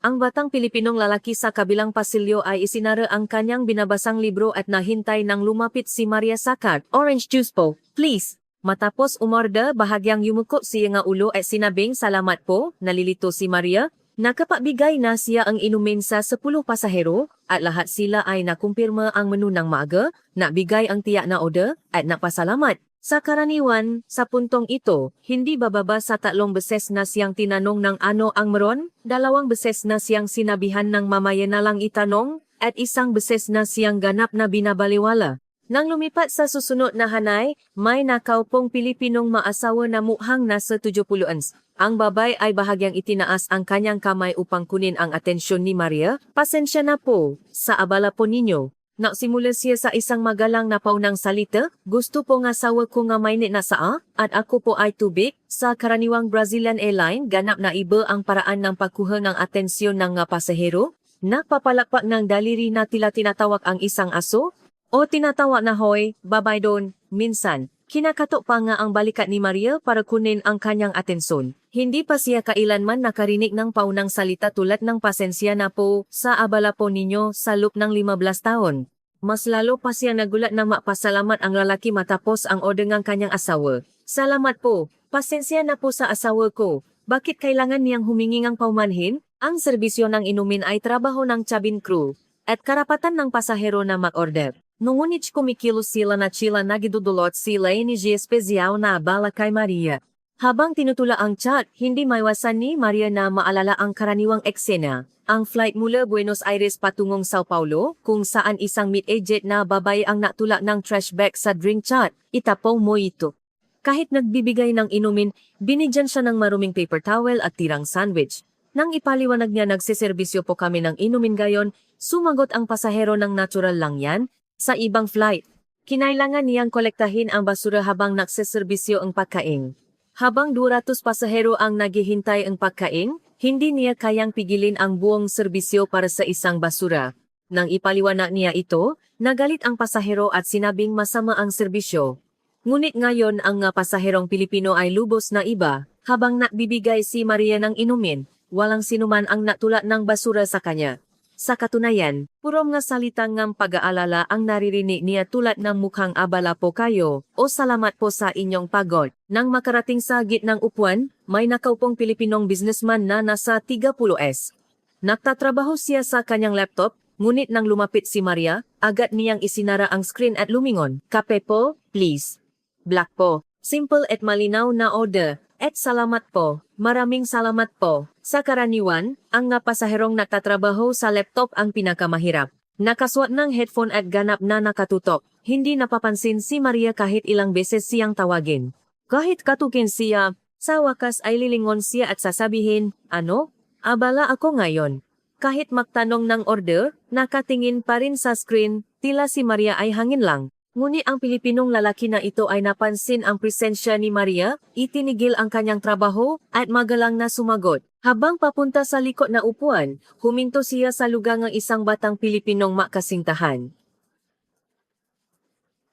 Ang batang Pilipinong lalaki sa kabilang pasilyo ay isinara ang kanyang binabasang libro at nahintay nang lumapit si Maria Sakat. Orange juice po, please. Matapos umorder, bahagyang yumuko siya nga ulo at sinabing salamat po, nalilito si Maria. Nakapagbigay na siya ang inumin sa 10 pasahero at lahat sila ay nakumpirma ang menu ng maaga, nabigay ang tiyak na order at napasalamat. Sa karaniwan, sa puntong ito, hindi bababa sa 3 beses na siyang tinanong ng ano ang meron, 2 beses na siyang sinabihan ng mamaya na lang itanong, at 1 beses na siyang ganap na binabaliwala. Nang lumipat sa susunod na hanay, may nakaupong Pilipinong maasawa na mukhang nasa 70 ans. Ang babay ay bahagyang itinaas ang kanyang kamay upang kunin ang atensyon ni Maria. Pasensya na po, sa abala po ninyo. Nagsimula siya sa isang magalang na paunang salita, gusto po nga sawa ko nga mainit na saa, at ako po ay tubig. Sa karaniwang Brazilian airline, ganap na iba ang paraan ng pagkuha ng atensyon ng nga pasahero. Napapalakpak ng daliri na tila tinatawag ang isang aso, o tinatawag na hoy, babay doon, minsan. Kinakatok pa nga ang balikat ni Maria para kunin ang kanyang atensyon. Hindi pa siya kailanman nakarinig ng paunang salita tulad ng pasensya na po sa abala po ninyo sa loob ng 15 taon. Mas lalo pa siya nagulat na mapasalamat ang lalaki matapos ang order ng kanyang asawa. Salamat po, pasensya na po sa asawa ko. Bakit kailangan niyang humingi ng paumanhin? Ang serbisyo ng inumin ay trabaho ng cabin crew at karapatan ng pasahero na mag-order. Ngunit kumikilos sila na nagidudulot sila energy espesyal na abala kay Maria. Habang tinutula ang chat, hindi maiwasan ni Maria na maalala ang karaniwang eksena. Ang flight mula Buenos Aires patungong Sao Paulo, kung saan isang mid-aged na babae ang natula ng trash bag sa drink chat, itapong mo ito. Kahit nagbibigay ng inumin, binigyan siya ng maruming paper towel at tirang sandwich. Nang ipaliwanag niya nagsiservisyo po kami ng inumin gayon, sumagot ang pasahero ng natural lang yan. Sa ibang flight, kinailangan niyang kolektahin ang basura habang nagsiservisyo ang pagkain. Habang 200 pasahero ang naghihintay ang pagkain, hindi niya kayang pigilin ang buong serbisyo para sa isang basura. Nang ipaliwanag niya ito, nagalit ang pasahero at sinabing masama ang serbisyo. Ngunit ngayon ang pasaherong Pilipino ay lubos na iba, habang nagbibigay si Maria ng inumin, walang sinuman ang natula ng basura sa kanya. Sa katunayan, puro nga salitang ng pag-aalala ang naririnig niya tulad ng mukhang abala po kayo o salamat po sa inyong pagod. Nang makarating sa gitnang upuan, may nakaupong Pilipinong businessman na nasa 30s. Nagtatrabaho siya sa kanyang laptop, ngunit nang lumapit si Maria, agad niyang isinara ang screen at lumingon. Kape po, please. Black po. Simple at malinaw na order. At salamat po. Maraming salamat po. Sa karaniwan, ang pasaherong nagtatrabaho sa laptop ang pinakamahirap. Nakasuot ng headphone at ganap na nakatutok. Hindi napapansin si Maria kahit ilang beses siyang tawagin. Kahit katukin siya, sa wakas ay lilingon siya at sasabihin, ano? Abala ako ngayon. Kahit magtanong ng order, nakatingin pa rin sa screen, tila si Maria ay hangin lang. Ngunit ang Pilipinong lalaki na ito ay napansin ang presensya ni Maria, itinigil ang kanyang trabaho, at magalang na sumagot. Habang papunta sa likod na upuan, huminto siya sa lugar ng isang batang Pilipinong makasintahan.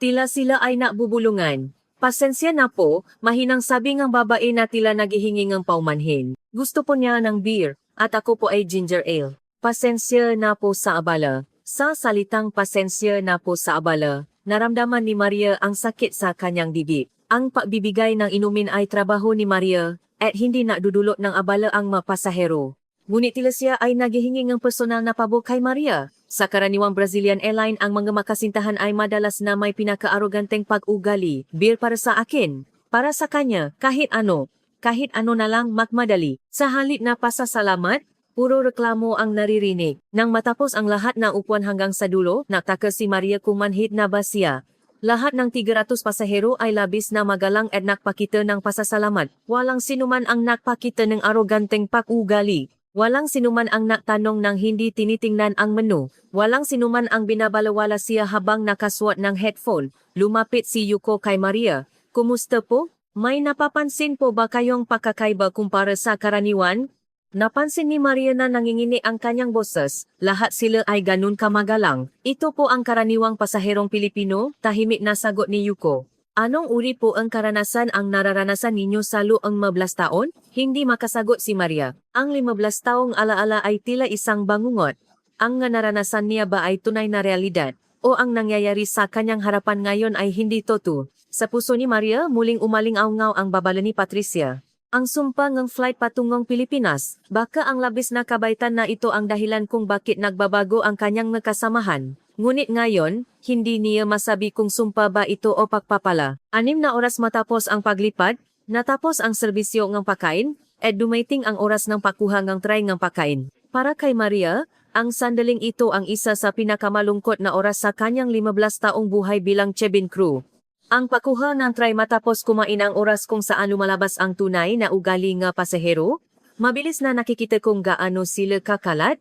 Tila sila ay nabubulungan. Pasensya na po, mahinang sabi ng babae na tila naghihingi ng paumanhin. Gusto po niya ng beer, at ako po ay ginger ale. Pasensya na po sa abala. Sa salitang pasensya na po sa abala, naramdaman ni Maria ang sakit sa kanyang dibdib. Ang pagbibigay ng inumin ay trabaho ni Maria, at hindi nadudulot ng abala ang mapasahero. Ngunit tila siya ay naghihingi ng personal na pabor kay Maria. Sa karaniwang Brazilian airline, ang mga makasintahan ay madalas na may pinaka-aroganteng pag-ugali. Beer para sa akin. Para sa kanya, kahit ano na lang magmadali. Sa halip na pasasalamat, puro reklamo ang naririnig. Nang matapos ang lahat ng upuan hanggang sa dulo, nagtaka si Maria kung manhid na ba siya. Lahat ng 300 pasahero ay labis na magalang at nagpakita ng pasasalamat. Walang sinuman ang nagpakita ng aroganteng pag-ugali. Walang sinuman ang nagtanong ng hindi tinitingnan ang menu. Walang sinuman ang binabalawala siya habang nakasuot ng headphone. Lumapit si Yuko kay Maria. Kumusta po? May napapansin po ba kayong pagkakaiba kumpara sa karaniwan? Napansin ni Maria na nangingini ang kanyang boses. Lahat sila ay ganun kamagalang. Ito po ang karaniwang pasaherong Pilipino, tahimik na sagot ni Yuko. Anong uri po ang karanasan ang nararanasan ninyo sa loob ng 15 taon? Hindi makasagot si Maria. Ang 15 taong alaala ay tila isang bangungot. Ang naranasan niya ba ay tunay na realidad? O ang nangyayari sa kanyang harapan ngayon ay hindi totoo? Sa puso ni Maria, muling umaling-aungaw ang babala ni Patricia. Ang sumpa ng flight patungong Pilipinas, baka ang labis na kabaitan na ito ang dahilan kung bakit nagbabago ang kanyang nakasamahan. Ngunit ngayon, hindi niya masabi kung sumpa ba ito o pagpapala. 6 na oras matapos ang paglipad, natapos ang serbisyo ng pagkain, at dumating ang oras ng pagkuha ng tray ng pagkain. Para kay Maria, ang sandaling ito ang isa sa pinakamalungkot na oras sa kanyang 15 taong buhay bilang cabin crew. Ang pagkuha ng tray matapos kumain ang oras kung saan lumalabas ang tunay na ugali ng pasahero, mabilis na nakikita kung gaano sila kakalat,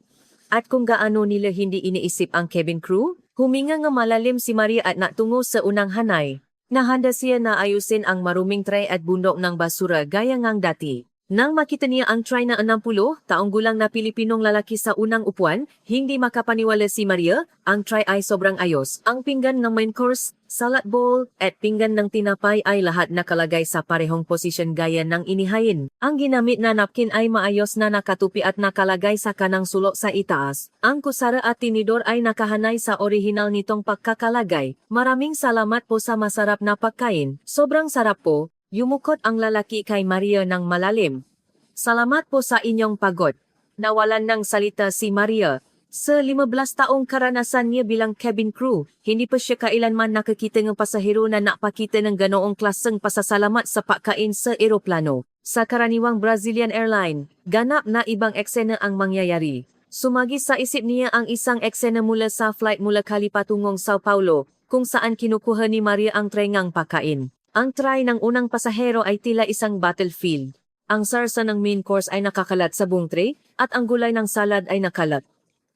at kung gaano nila hindi iniisip ang cabin crew. Huminga ng malalim si Maria at natungo sa unang hanay. Nahanda siya na ayusin ang maruming tray at bundok ng basura gaya ngang dati. Nang makita niya ang try na 60 taong gulang na Pilipinong lalaki sa unang upuan, hindi makapaniwala si Maria, ang try ay sobrang ayos. Ang pinggan ng main course, salad bowl, at pinggan ng tinapay ay lahat nakalagay sa parehong posisyon gaya ng inihain. Ang ginamit na napkin ay maayos na nakatupi at nakalagay sa kanang sulok sa itaas. Ang kusara at tinidor ay nakahanay sa orihinal nitong pagkakalagay. Maraming salamat po sa masarap na pagkain. Sobrang sarap po. Yumukot ang lalaki kay Maria ng malalim. Salamat po sa inyong pagod. Nawalan ng salita si Maria. Sa 15 taong karanasan niya bilang cabin crew, hindi pa siya kailanman nakakita ng pasahero na napakita ng ganoong klaseng pasasalamat sa pagkain sa eroplano. Sa karaniwang Brazilian airline, ganap na ibang eksena ang mangyayari. Sumagi sa isip niya ang isang eksena mula sa flight mula Cali patungong Sao Paulo, kung saan kinukuha ni Maria ang trengang pagkain. Ang tray ng unang pasahero ay tila isang battlefield. Ang sarsa ng main course ay nakakalat sa buong tray at ang gulay ng salad ay nakalat.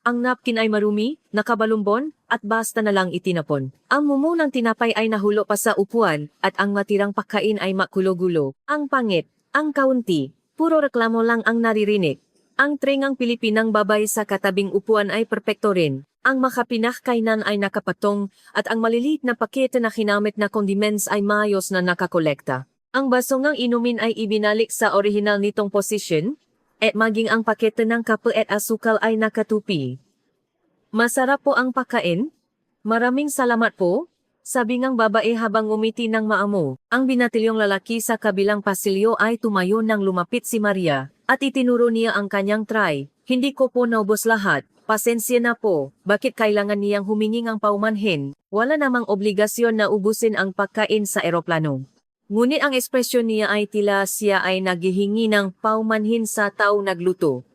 Ang napkin ay marumi, nakabalumbon at basta na lang itinapon. Ang mumu ng tinapay ay nahulo pa sa upuan at ang matirang pagkain ay makulo-gulo. Ang pangit, ang kaunti, puro reklamo lang ang naririnig. Ang trengang Pilipinang babae sa katabing upuan ay perpekto rin. Ang makapinah kainan ay nakapatong at ang maliliit na pakete na kinamit na condiments ay maayos na nakakolekta. Ang baso ng inumin ay ibinalik sa orihinal nitong posisyon at maging ang pakete ng kape at asukal ay nakatupi. Masarap po ang pagkain. Maraming salamat po, sabi ng babae habang umiti ng maamo. Ang binatilyong lalaki sa kabilang pasilyo ay tumayo nang lumapit si Maria at itinuro niya ang kanyang tray. Hindi ko po naubos lahat. Pasensya na po, bakit kailangan niyang humingi ng paumanhin? Wala namang obligasyon na ubusin ang pagkain sa eroplano. Ngunit ang ekspresyon niya ay tila siya ay naghihingi ng paumanhin sa tao nagluto.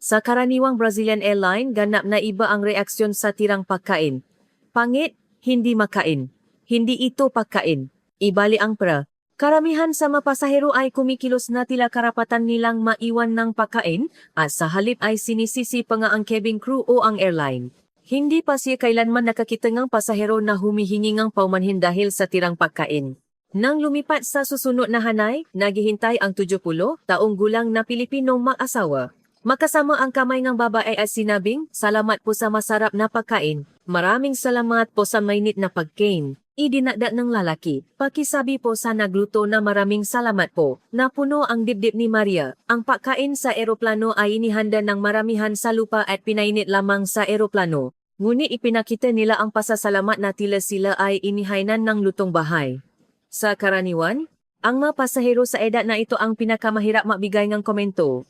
Sa karaniwang Brazilian airline, ganap na iba ang reaksyon sa tirang pagkain. Pangit, hindi makain. Hindi ito pagkain. Ibali ang pra. Karamihan sa mapasahero ay kumikilos na tila karapatan nilang maiwan ng pagkain at sa halip ay sinisisi pa nga ang cabin crew o ang airline. Hindi pa siya kailanman nakakita ng pasahero na humihingi ng paumanhin dahil sa tirang pagkain. Nang lumipat sa susunod na hanay, naghihintay ang 70 taong gulang na Pilipinong mag-asawa. Makasama ang kamay ng babae at sinabing, "Salamat po sa masarap na pagkain. Maraming salamat po sa mainit na pagkain." Idinagdag ng lalaki, "Pakisabi po sa nagluto na maraming salamat po." Napuno ang dibdib ni Maria. Ang pagkain sa eroplano ay inihanda ng maramihan sa lupa at pinainit lamang sa eroplano. Ngunit ipinakita nila ang pasasalamat na tila sila ay inihainan ng lutong bahay. Sa karaniwan, ang mga pasahero sa edad na ito ang pinakamahirap magbigay ng komento.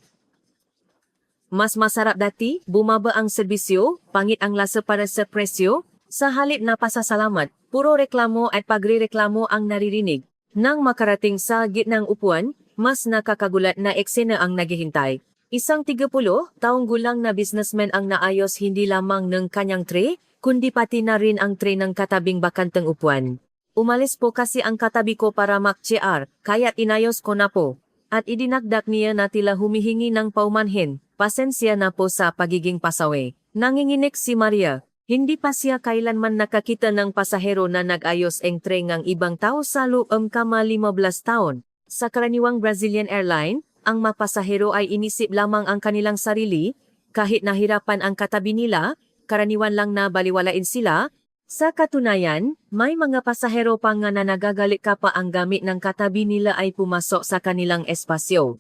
Mas masarap dati, bumaba ang serbisyo, pangit ang lasa para sa presyo, sa halip na pasasalamat, puro reklamo at pagrereklamo ang naririnig. Nang makarating sa gitnang upuan, mas nakakagulat na eksena ang naghihintay. Isang 30 taong gulang na businessman ang naayos hindi lamang ng kanyang tray, kundi pati na rin ang tray ng katabing bakantang upuan. "Umalis po kasi ang katabi ko para mag-CR, kaya't inayos ko na po." At idinagdag niya na tila humihingi ng paumanhin, "Pasensya na po sa pagiging pasawi." Nanginginig si Maria. Hindi pa siya kailanman nakakita ng pasahero na nag-ayos ang tray ng ibang tao sa loob 15 taon. Sa karaniwang Brazilian airline, ang mga pasahero ay inisip lamang ang kanilang sarili, kahit nahirapan ang katabi nila, karaniwan lang na baliwalain sila. Sa katunayan, may mga pasahero pa nga na nagagalit kapag ang gamit ng katabi nila ay pumasok sa kanilang espasyo.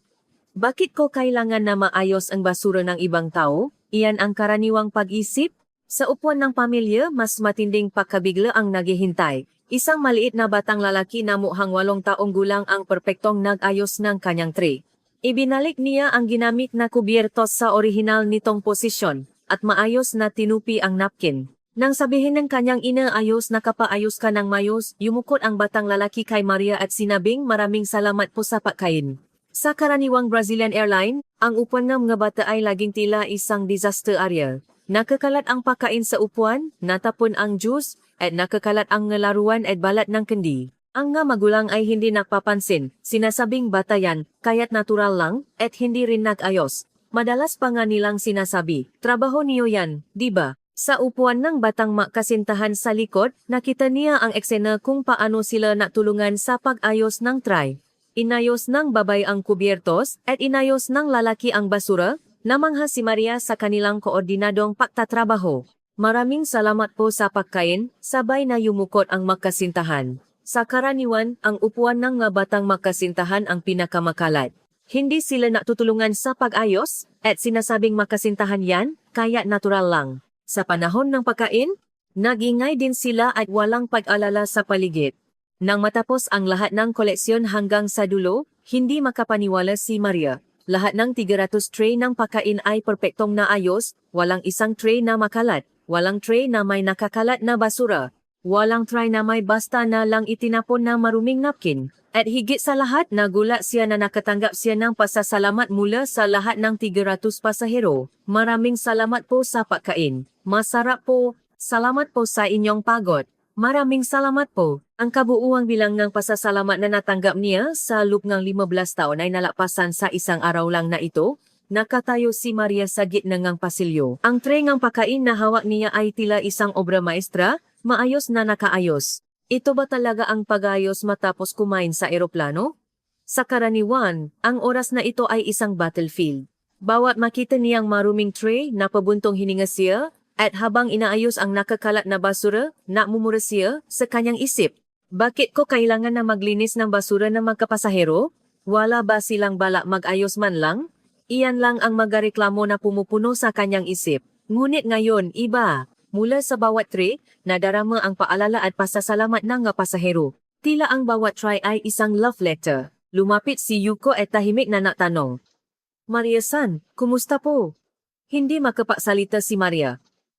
"Bakit ko kailangan na maayos ang basura ng ibang tao?" Iyan ang karaniwang pag-isip. Sa upuan ng pamilya, mas matinding pagkabigla ang naghihintay. Isang maliit na batang lalaki na mukhang 8 taong gulang ang perpektong nag-ayos ng kanyang tray. Ibinalik niya ang ginamit na kubyertos sa orihinal nitong posisyon at maayos na tinupi ang napkin. Nang sabihin ng kanyang ina, "Ayos, nakapaayos ka ng mayos," yumukot ang batang lalaki kay Maria at sinabing, "Maraming salamat po sa pagkain." Sa karaniwang Brazilian airline, ang upuan ng mga bata ay laging tila isang disaster area. Nakakalat ang pagkain sa upuan, natapon ang juice, at nakakalat ang laruan at balat ng kendi. Ang nga magulang ay hindi nagpapansin, sinasabing bata yan, kaya't natural lang, at hindi rin nag-ayos. Madalas pa nga nilang sinasabi, "Trabaho niyo yan, di ba?" Sa upuan ng batang makasintahan sa likod, nakita niya ang eksena kung paano sila natulungan sa pag-ayos ng tray. Inayos ng babay ang kubyertos at inayos ng lalaki ang basura, namangha si Maria sa kanilang koordinadong pagtatrabaho. Maraming salamat po sa pagkain, sabay na yumukot ang magkasintahan. Sa karaniwan, ang upuan ng mga batang magkasintahan ang pinakamakalat. Hindi sila natutulungan sa pag-ayos, at sinasabing magkasintahan yan, kaya natural lang. Sa panahon ng pagkain, nag-ingay din sila at walang pag-alala sa paligid. Nang matapos ang lahat ng koleksyon hanggang sa dulo, hindi makapaniwala si Maria. Lahat ng 300 tray ng pagkain ay perpektong naayos, walang isang tray na makalat, walang tray na may nakakalat na basura, walang tray na may basta na lang itinapon na maruming napkin. At higit sa lahat, nagulat siya na nakatanggap siya ng pasasalamat mula sa lahat ng 300 pasahero. Maraming salamat po sa pagkain. Masarap po. Salamat po sa inyong pagod. Maraming salamat po. Ang kabuuang bilang ng pasasalamat na natanggap niya sa loob ng 15 taon ay nalapasan sa isang araw lang na ito. Nakatayo si Maria sa gitna ng pasilyo. Ang tray ng pagkain na hawak niya ay tila isang obra maestra, maayos na nakaayos. Ito ba talaga ang pag-ayos matapos kumain sa eroplano? Sa karaniwan, ang oras na ito ay isang battlefield. Bawat makita niyang maruming tray, napabuntong hininga siya, at habang inaayos ang nakakalat na basura, namumura siya sa kanyang isip. Bakit ko kailangan na maglinis ng basura ng magkapasahero? Wala ba silang balak mag-ayos man lang? Iyan lang ang magareklamo na pumupuno sa kanyang isip. Ngunit ngayon, iba. Mula sa bawat tray, nadarama ang paalala at pasasalamat ng mga pasahero. Tila ang bawat tray ay isang love letter. Lumapit si Yuko at tahimik na natanong. Maria-san, kumusta po? Hindi makapagsalita si Maria.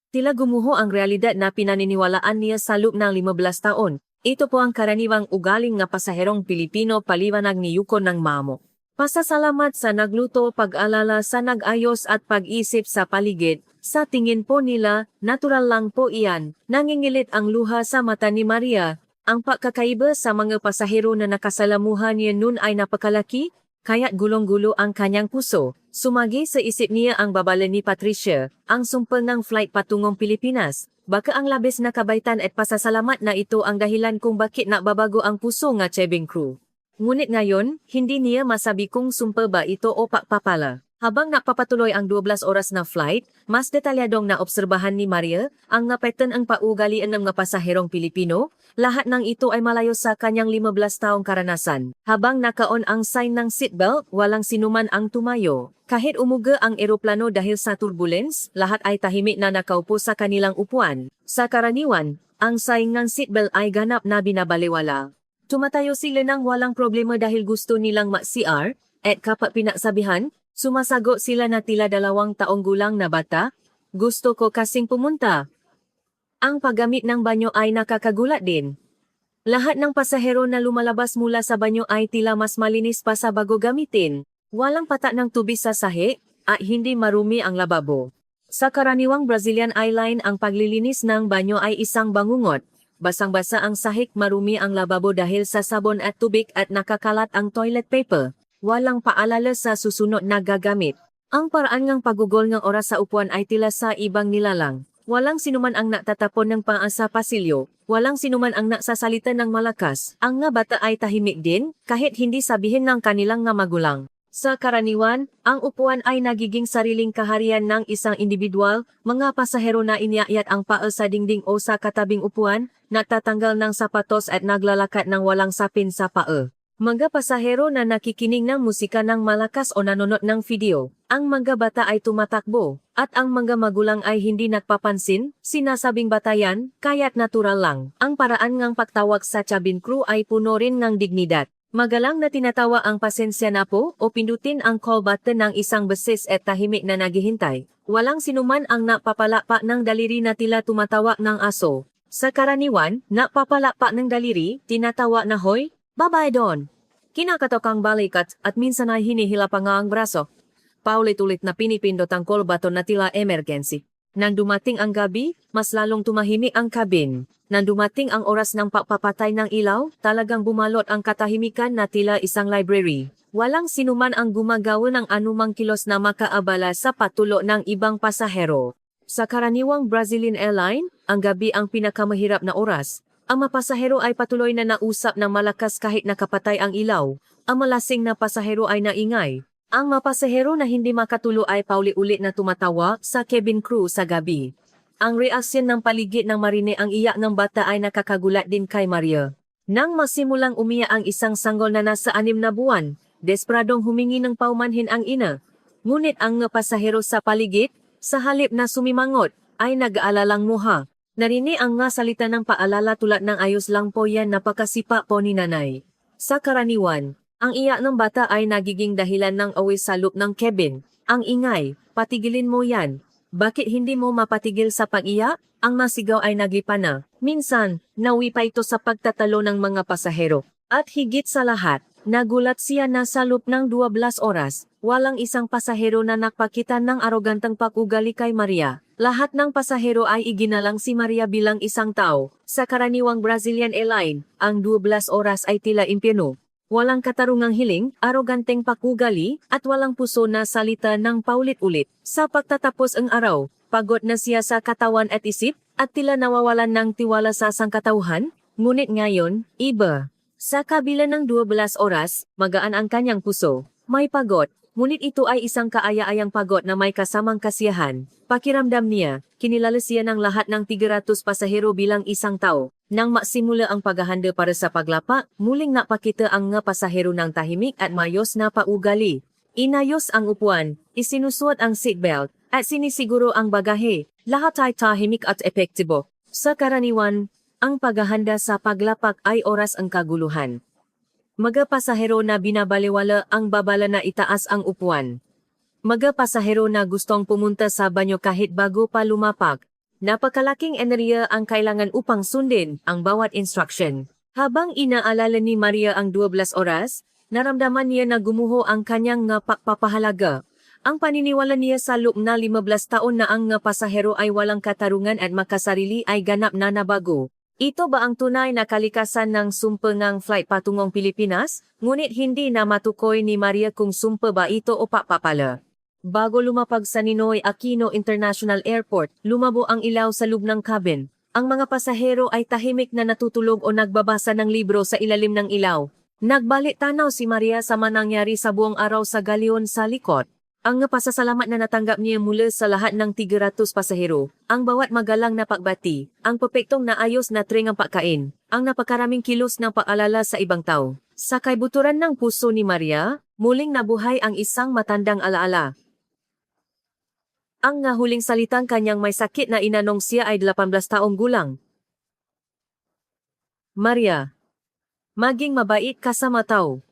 Tila gumuho ang realidad na pinaniniwalaan niya sa loob ng 15 taon. Ito po ang karaniwang ugaling ng pasaherong Pilipino, paliwanag ni Yuko ng mamo. Pasasalamat sa nagluto, pag-alala sa nag-ayos at pag-isip sa paligid. Sa tingin po nila, natural lang po iyan. Nangingilit ang luha sa mata ni Maria. Ang pagkakaiba sa mga pasahero na nakasalamuhan niya noon ay napakalaki, kaya't gulong-gulo ang kanyang puso. Sumagi sa isip niya ang babala ni Patricia, ang sumpal ng flight patungong Pilipinas. Baka ang labis na kabaitan at pasasalamat na ito ang dahilan kung bakit nababago ang puso ng cabin crew. Ngunit ngayon, hindi niya masabi kung sumpa ba ito o pagpapala. Habang napapatuloy ang 12 oras na flight, mas detalyadong naobserbahan ni Maria ang pattern ang paugalian ng mga pasaherong Pilipino. Lahat ng ito ay malayo sa kanyang 15 taong karanasan. Habang naka-on ang sign ng seatbelt, walang sinuman ang tumayo. Kahit umuga ang eroplano dahil sa turbulence, lahat ay tahimik na nakaupo sa kanilang upuan. Sa karaniwan, ang sign ng seatbelt ay ganap na binabaliwala. Tumatayo sila ng walang problema dahil gusto nilang ma-CR, at kapag pinagsabihan, sumasagot sila na tila 2 taong gulang na bata. Gusto ko kasing pumunta. Ang paggamit ng banyo ay nakakagulat din. Lahat ng pasahero na lumalabas mula sa banyo ay tila mas malinis pa sa bago gamitin. Walang patak ng tubig sa sahi, at hindi marumi ang lababo. Sa karaniwang Brazilian airline, ang paglilinis ng banyo ay isang bangungot. Basang-basa ang sahig, marumi ang lababo dahil sa sabon at tubig at nakakalat ang toilet paper. Walang paalala sa susunod na gagamit. Ang paraan ng pagugol ng oras sa upuan ay tila sa ibang nilalang. Walang sinuman ang natatapon ng paa sa pasilyo. Walang sinuman ang nagsasalita ng malakas. Ang nga bata ay tahimik din, kahit hindi sabihin ng kanilang nga magulang. Sa karaniwan, ang upuan ay nagiging sariling kaharian ng isang individual. Mga pasahero na iniakyat ang paa sa dingding o sa katabing upuan, nagtatanggal ng sapatos at naglalakad ng walang sapin sa paa. Mga pasahero na nakikinig ng musika ng malakas o nanonood ng video. Ang mga bata ay tumatakbo, at ang mga magulang ay hindi nagpapansin. Sinasabing batayan, kaya't natural lang. Ang paraan ng pagtawag sa cabin crew ay puno rin ng dignidad. Magalang na tinatawa ang pasensya na po o pindutin ang call button ng isang beses at tahimik na naghihintay. Walang sinuman ang napapalapa ng daliri na tila tumatawa ng aso. Sa karaniwan, napapalapa ng daliri, tinatawa na hoy, babae doon. Kinakatokang balikat at minsan ay hinihila pa nga ang braso. Paulit-ulit na pinipindot ang call button na tila emergency. Nang dumating ang gabi, mas lalong tumahimik ang cabin. Nang dumating ang oras ng pagpapatay ng ilaw, talagang bumalot ang katahimikan na tila isang library. Walang sinuman ang gumagawa ng anumang kilos na makaabala sa patulo ng ibang pasahero. Sa karaniwang Brazilian airline, ang gabi ang pinakamahirap na oras. Ang mga pasahero ay patuloy na nausap ng malakas kahit nakapatay ang ilaw. Ang malasing na pasahero ay naingay. Ang mapasahero na hindi makatulo ay pauli-ulit na tumatawa sa cabin crew sa gabi. Ang reaksyon ng paligid ng marine ang iyak ng bata ay nakakagulat din kay Maria. Nang masimulang umiyak ang isang sanggol na nasa 6 na buwan, desperadong humingi ng paumanhin ang ina. Ngunit ang pasahero sa paligid, sa halip na sumimangot, ay nag-aalalang muha. Narinig ang nga salita ng paalala tulad ng ayos lang po yan, napakasipa po ni nanay. Sa karaniwan, ang iyak ng bata ay nagiging dahilan ng away sa loob ng cabin. Ang ingay, patigilin mo yan. Bakit hindi mo mapatigil sa pag-iyak? Ang masigaw ay naglipa na. Minsan, nawi pa ito sa pagtatalo ng mga pasahero. At higit sa lahat, nagulat siya na sa loob ng 12 oras, walang isang pasahero na nakpakita ng arogantang pakugali kay Maria. Lahat ng pasahero ay iginalang si Maria bilang isang tao. Sa karaniwang Brazilian airline, ang 12 oras ay tila impyerno. Walang katarungang hiling, aroganteng pakugali, at walang puso na salita ng paulit-ulit. Sa pagtatapos ang araw, pagod na siya sa katawan at isip, at tila nawawalan ng tiwala sa sangkatauhan. Ngunit ngayon, iba. Sa kabila ng 12 oras, magaan ang kanyang puso. May pagod, ngunit ito ay isang kaaya-ayang pagod na may kasamang kasiyahan. Pakiramdam niya, kinilala siya ng lahat ng 300 pasahero bilang isang tao. Nang masimula ang paghahanda para sa paglapa, muling napakita ang nga pasahero ng tahimik at mayos na paugali. Inayos ang upuan, isinusuot ang seatbelt, at sinisiguro ang bagahe. Lahat ay tahimik at epektibo. Sa karaniwan, ang paghahanda sa paglapak ay oras ang kaguluhan. Mga pasahero na binabaliwala ang babala na itaas ang upuan. Mga pasahero na gustong pumunta sa banyo kahit bago pa lumapak. Napakalaking enerhiya ang kailangan upang sundin ang bawat instruction. Habang inaalala ni Maria ang 12 oras, naramdaman niya na gumuho ang kanyang nga pagpapahalaga. Ang paniniwala niya sa loob na 15 taon na ang nga pasahero ay walang katarungan at makasarili ay ganap na nabago. Ito ba ang tunay na kalikasan ng sumpa ng flight patungong Pilipinas? Ngunit hindi na matukoy ni Maria kung sumpa ba ito o papapala. Bago lumapag sa Ninoy Aquino International Airport, lumabo ang ilaw sa loob ng cabin. Ang mga pasahero ay tahimik na natutulog o nagbabasa ng libro sa ilalim ng ilaw. Nagbalik tanaw si Maria sa manangyari sa buong araw sa galyon sa likod. Ang pasasalamat na natanggap niya mula sa lahat ng 300 pasahero, ang bawat magalang na pagbati, ang pepektong naayos na tren ng pagkain, ang napakaraming kilos ng paalala sa ibang tao. Sa kaibuturan ng puso ni Maria, muling nabuhay ang isang matandang alaala. Ang nga huling salitang kanyang may sakit na inanong siya ay 18 taong gulang. Maria, maging mabait ka sa matao.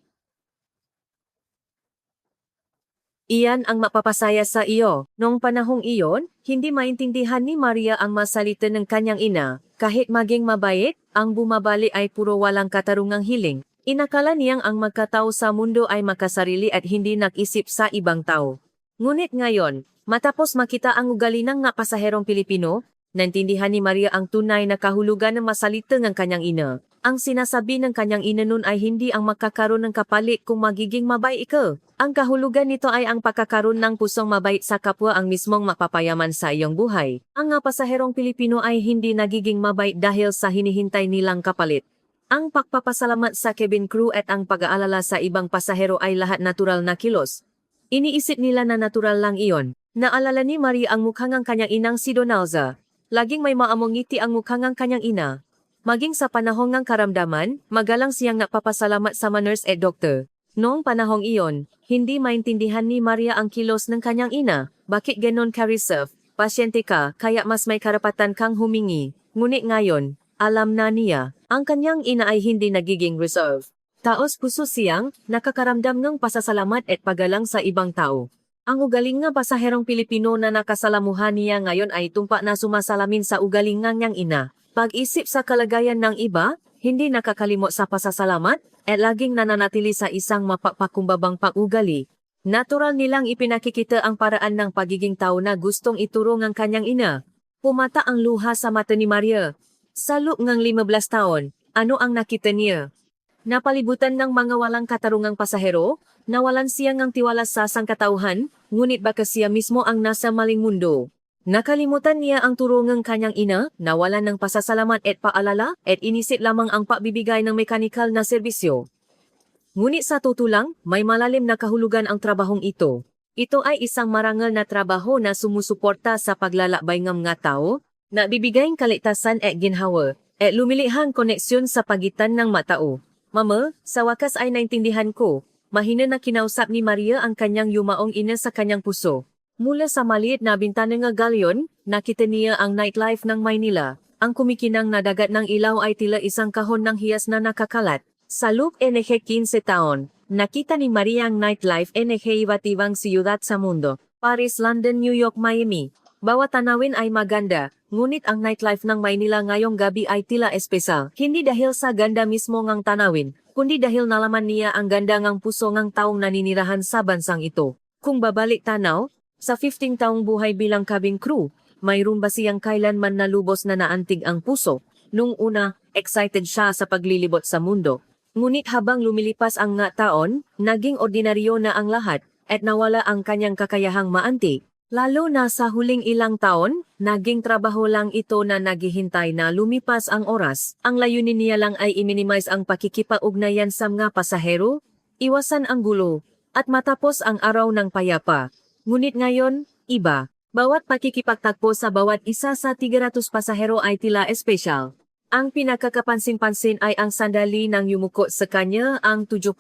Iyan ang mapapasaya sa iyo. Noong panahong iyon, hindi maintindihan ni Maria ang masalita ng kanyang ina. Kahit maging mabait, ang bumabali ay puro walang katarungang hiling. Inakala niyang ang magkatao sa mundo ay makasarili at hindi nag-isip sa ibang tao. Ngunit ngayon, matapos makita ang ugali ng nga pasaherong Pilipino, naintindihan ni Maria ang tunay na kahulugan ng masalita ng kanyang ina. Ang sinasabi ng kanyang ina nun ay hindi ang magkakaroon ng kapalit kung magiging mabait ka. Ang kahulugan nito ay ang pagkakaroon ng pusong mabait sa kapwa ang mismong mapapayaman sa iyong buhay. Ang nga pasaherong Pilipino ay hindi nagiging mabait dahil sa hinihintay nilang kapalit. Ang pagpapasalamat sa cabin crew at ang pag-aalala sa ibang pasahero ay lahat natural na kilos. Iniisip nila na natural lang iyon. Naalala ni Maria ang mukhang ang kanyang inang si Donalza. Laging may maamong ngiti ang mukhang ang kanyang ina. Maging sa panahong ng karamdaman, magalang siyang napapasalamat sa mga nurse at doktor. Noong panahong iyon, hindi maintindihan ni Maria ang kilos ng kanyang ina. Bakit ganon ka reserve? Pasyente ka, kaya mas may karapatan kang humingi. Ngunit ngayon, alam na niya, ang kanyang ina ay hindi nagiging reserve. Taos puso siyang nakakaramdam ng pasasalamat at paggalang sa ibang tao. Ang ugaling nga pasaherong Pilipino na nakasalamuhan niya ngayon ay tumpa na sumasalamin sa ugaling nga niyang ina. Pag-isip sa kalagayan ng iba, hindi nakakalimot sa pasasalamat, at laging nananatili sa isang mapagpakumbabang pag-ugali. Natural nilang ipinakikita ang paraan ng pagiging tao na gustong iturong ang kanyang ina. Pumata ang luha sa mata ni Maria. Sa loob ng 15 taon, ano ang nakita niya? Napalibutan ng mga walang katarungang pasahero, nawalan siya ng tiwala sa sangkatauhan, ngunit baka siya mismo ang nasa maling mundo. Nakalimutan niya ang turungang kanyang ina, nawalan ng pasasalamat at paalala, at inisip lamang ang pagbibigay ng mekanikal na serbisyo. Ngunit sa totoo lang, may malalim na kahulugan ang trabahong ito. Ito ay isang marangal na trabaho na sumusuporta sa paglalakbay ng mga tao, na bibigayng kaligtasan at ginhawa, at lumilihang koneksyon sa pagitan ng mga tao. Mama, sa wakas ay naintindihan ko, mahina na kinausap ni Maria ang kanyang yumaong ina sa kanyang puso. Mula sa maliit na bintana ng galyon, nakita niya ang nightlife ng Maynila. Ang kumikinang na dagat ng ilaw ay tila isang kahon ng hiyas na nakakalat. Sa loob 15 taon, nakita ni Maria ang nightlife iba't ibang siyudad sa mundo. Paris, London, New York, Miami. Bawat tanawin ay maganda, ngunit ang nightlife ng Maynila ngayong gabi ay tila espesyal. Hindi dahil sa ganda mismo ng tanawin, kundi dahil nalaman niya ang ganda ng puso ng taong naninirahan sa bansang ito. Kung babalik tanaw, sa 15 taong buhay bilang cabin crew, mayroon ba siyang kailanman na lubos na naantig ang puso? Nung una, excited siya sa paglilibot sa mundo. Ngunit habang lumilipas ang nga taon, naging ordinaryo na ang lahat at nawala ang kanyang kakayahang maantig. Lalo na sa huling ilang taon, naging trabaho lang ito na naghihintay na lumipas ang oras. Ang layunin niya lang ay i-minimize ang pakikipag-ugnayan sa mga pasahero, iwasan ang gulo, at matapos ang araw ng payapa. Ngunit ngayon, iba. Bawat pakikipagtagpo sa bawat isa sa 300 pasahero ay tila espesyal. Ang pinakakapansin-pansin ay ang sandali ng yumuko sa kanya ang 70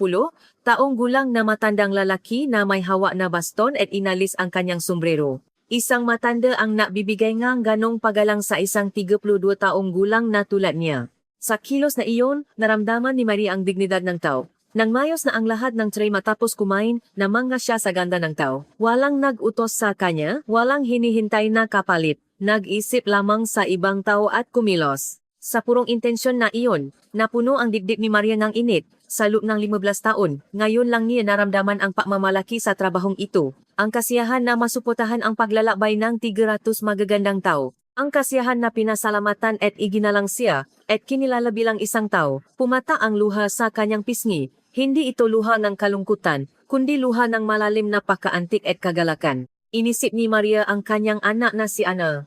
taong gulang na matandang lalaki na may hawak na baston at inalis ang kanyang sombrero. Isang matanda ang nabibigay ngang ganong pagalang sa isang 32 taong gulang na tulad niya. Sa kilos na iyon, naramdaman ni Maria ang dignidad ng tao. Nang mayos na ang lahat ng tray matapos kumain, namangha siya sa ganda ng tao. Walang nag-utos sa kanya, walang hinihintay na kapalit. Nag-isip lamang sa ibang tao at kumilos. Sa purong intensyon na iyon, napuno ang dibdib ni Maria ng init. Sa loob ng 15 taon, ngayon lang niya naramdaman ang pagmamalaki sa trabahong ito. Ang kasiyahan na masuportahan ang paglalakbay ng 300 magagandang tao. Ang kasiyahan na pinasalamatan at iginalang siya, at kinilala bilang isang tao. Pumata ang luha sa kanyang pisngi. Hindi ito luha ng kalungkutan, kundi luha ng malalim na pagkaantik at kagalakan. Inisip ni Maria ang kanyang anak na si Ana.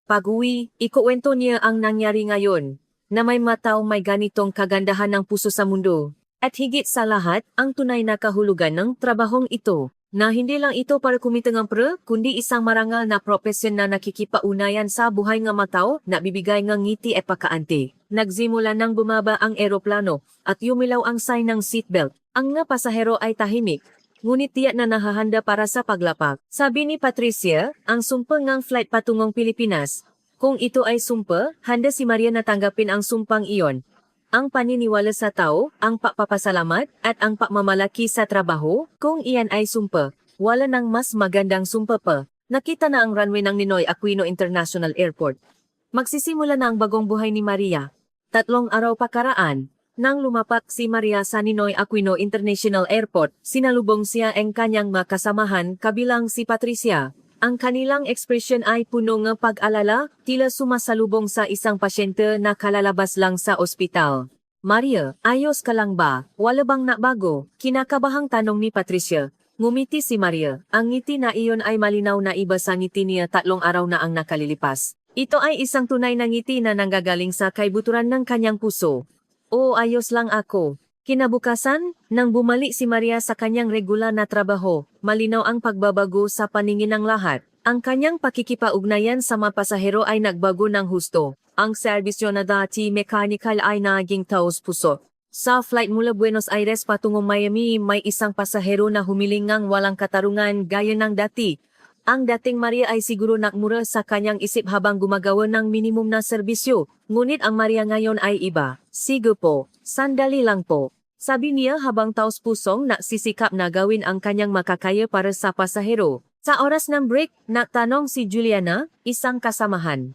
Pag-uwi, ikuwento niya ang nangyari ngayon, na may mataw may ganitong kagandahan ng puso sa mundo. At higit sa lahat, ang tunay na kahulugan ng trabahong ito, na hindi lang ito para kumita ng kundi isang marangal na propesyon na nakikipaunayan sa buhay ng mataw na bibigay ng ngiti at pagkaanti. Nagsimula nang bumaba ang eroplano at yumilaw ang sign ng seatbelt. Ang nga pasahero ay tahimik, ngunit tiyak na nahahanda para sa paglapak. Sabi ni Patricia, ang sumpa ng flight patungong Pilipinas. Kung ito ay sumpa, handa si Maria na tanggapin ang sumpang iyon. Ang paniniwala sa tao, ang pagpapasalamat, at ang pagmamalaki sa trabaho, kung iyan ay sumpa, wala nang mas magandang sumpa pa. Nakita na ang runway ng Ninoy Aquino International Airport. Magsisimula na ang bagong buhay ni Maria. 3 araw pakaraan. Nang lumapak si Maria sa Ninoy Aquino International Airport, sinalubong siya ang kanyang makasamahan kabilang si Patricia. Ang kanilang ekspresyon ay puno ng pag-alala, tila sumasalubong sa isang pasyente na kalalabas lang sa ospital. Maria, ayos ka lang ba? Wala bang nabago? Kinakabahang tanong ni Patricia. Ngumiti si Maria. Ang ngiti na iyon ay malinaw na iba sa ngiti niya 3 araw na ang nakalilipas. Ito ay isang tunay na ngiti na nanggagaling sa kaibuturan ng kanyang puso. Oo, ayos lang ako. Kinabukasan, nang bumalik si Maria sa kanyang regular na trabaho, malinaw ang pagbabago sa paningin ng lahat. Ang kanyang pakikipag-ugnayan sa mga pasahero ay nagbago ng husto. Ang serbisyo na dati mechanical ay naging taos-puso. Sa flight mula Buenos Aires patungong Miami, may isang pasahero na humiling ng walang katarungan gaya ng dati. Ang dating Maria ay siguro nakmura sa kanyang isip habang gumagawa ng minimum na serbisyo. Ngunit ang Maria ngayon ay iba. Sige po, sandali lang po. Sabi niya habang taos-pusong nagsisikap na gawin ang kanyang makakaya para sa pasahero. Sa oras ng break, nagtanong si Juliana, isang kasamahan.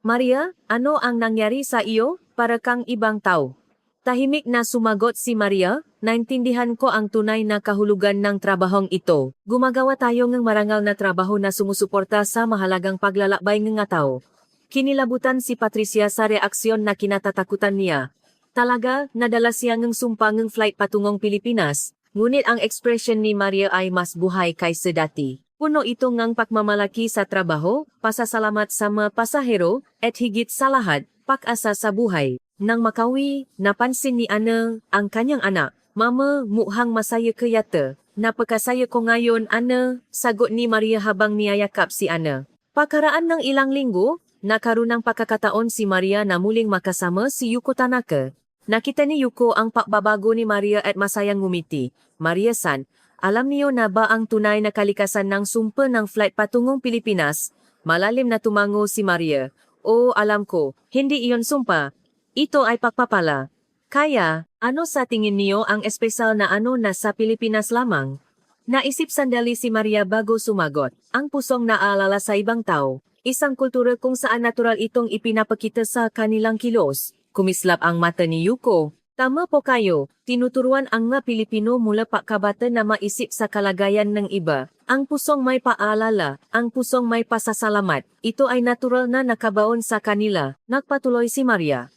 Maria, ano ang nangyari sa iyo? Para kang ibang tao. Tahimik na sumagot si Maria, naintindihan ko ang tunay na kahulugan ng trabahong ito. Gumagawa tayo ng marangal na trabaho na sumusuporta sa mahalagang paglalakbay ng tao. Kinilabutan si Patricia sa reaksyon na kinatatakutan niya. Talaga, nadala siya ng sumpa ng flight patungong Pilipinas, ngunit ang ekspresyon ni Maria ay mas buhay kaysa dati. Puno ito ngang pagmamalaki sa trabaho, pasasalamat sa mga pasahero, at higit sa lahat, pag-asa sa buhay. Nang makauwi, napansin ni Ana ang kanyang anak. Mama, mukhang masaya ke yata. Napakasaya ko ngayon, Ana, sagot ni Maria habang niyayakap si Ana. Pakaraan ng ilang linggo, nakarunang pakakataon si Maria na muling makasama si Yuko Tanaka. Nakita ni Yuko ang pagbabago ni Maria at masayang ngumiti. Maria-san, alam niyo na ba ang tunay na kalikasan ng sumpa ng flight patungong Pilipinas? Malalim na tumango si Maria. Oh, alam ko, hindi iyon sumpa. Ito ay pagpapala. Kaya, ano sa tingin niyo ang espesyal na ano na sa Pilipinas lamang? Naisip sandali si Maria bago sumagot. Ang pusong naalala sa ibang tao. Isang kultura kung saan natural itong ipinapakita sa kanilang kilos. Kumislap ang mata ni Yuko. Tama po kayo, tinuturuan ang mga Pilipino mula pagkabata na maisip sa kalagayan ng iba. Ang pusong may paalala, ang pusong may pasasalamat, ito ay natural na nakabaon sa kanila, nagpatuloy si Maria.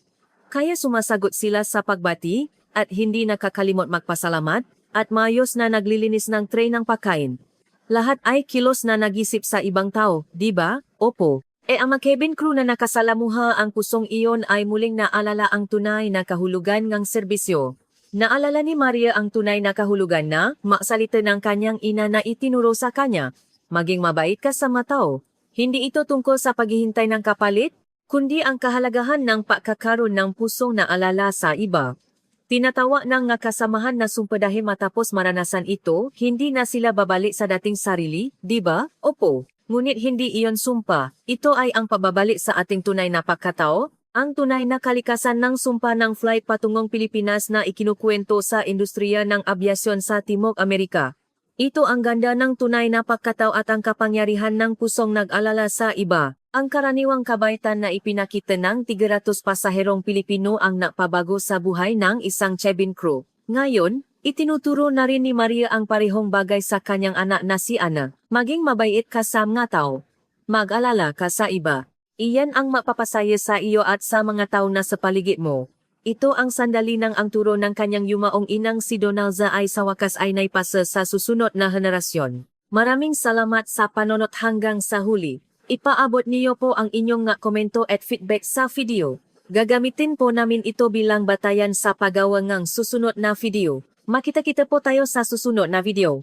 Kaya sumasagot sila sa pagbati, at hindi nakakalimot magpasalamat, at maayos na naglilinis ng tray ng pagkain. Lahat ay kilos na nag-isip sa ibang tao, di ba? Opo. Ang mga cabin crew na nakasalamuha ang pusong iyon ay muling naalala ang tunay na kahulugan ng serbisyo. Naalala ni Maria ang tunay na kahulugan na maksalita ng kanyang ina na itinuro sa kanya. Maging mabait ka sa mga tao. Hindi ito tungkol sa paghihintay ng kapalit, kundi ang kahalagahan ng pagkakaroon ng pusong naalala sa iba. Tinatawa ng kasamahan na sumpadahi matapos maranasan ito, hindi na sila babalik sa dating sarili, di ba? Opo. Ngunit hindi iyon sumpa. Ito ay ang pababalik sa ating tunay na pagkatao, ang tunay na kalikasan ng sumpa ng flight patungong Pilipinas na ikinukwento sa industriya ng abyasyon sa Timog Amerika. Ito ang ganda ng tunay na pagkatao at ang kapangyarihan ng pusong nag-alala sa iba. Ang karaniwang kabaitan na ipinakita ng 300 pasaherong Pilipino ang napabago sa buhay ng isang cabin crew. Ngayon, itinuturo na rin ni Maria ang parehong bagay sa kanyang anak na si Ana. Maging mabait ka sa mga tao. Mag-alala ka sa iba. Iyan ang mapapasaya sa iyo at sa mga tao na sa paligid mo. Ito ang sandali ng ang turo ng kanyang yumaong inang si Donalza ay sa wakas ay naipasa sa susunod na henerasyon. Maraming salamat sa panonood hanggang sa huli. Ipaabot niyo po ang inyong nga komento at feedback sa video. Gagamitin po namin ito bilang batayan sa paggawa ng susunod na video. Makita-kita po tayo sa susunod na video.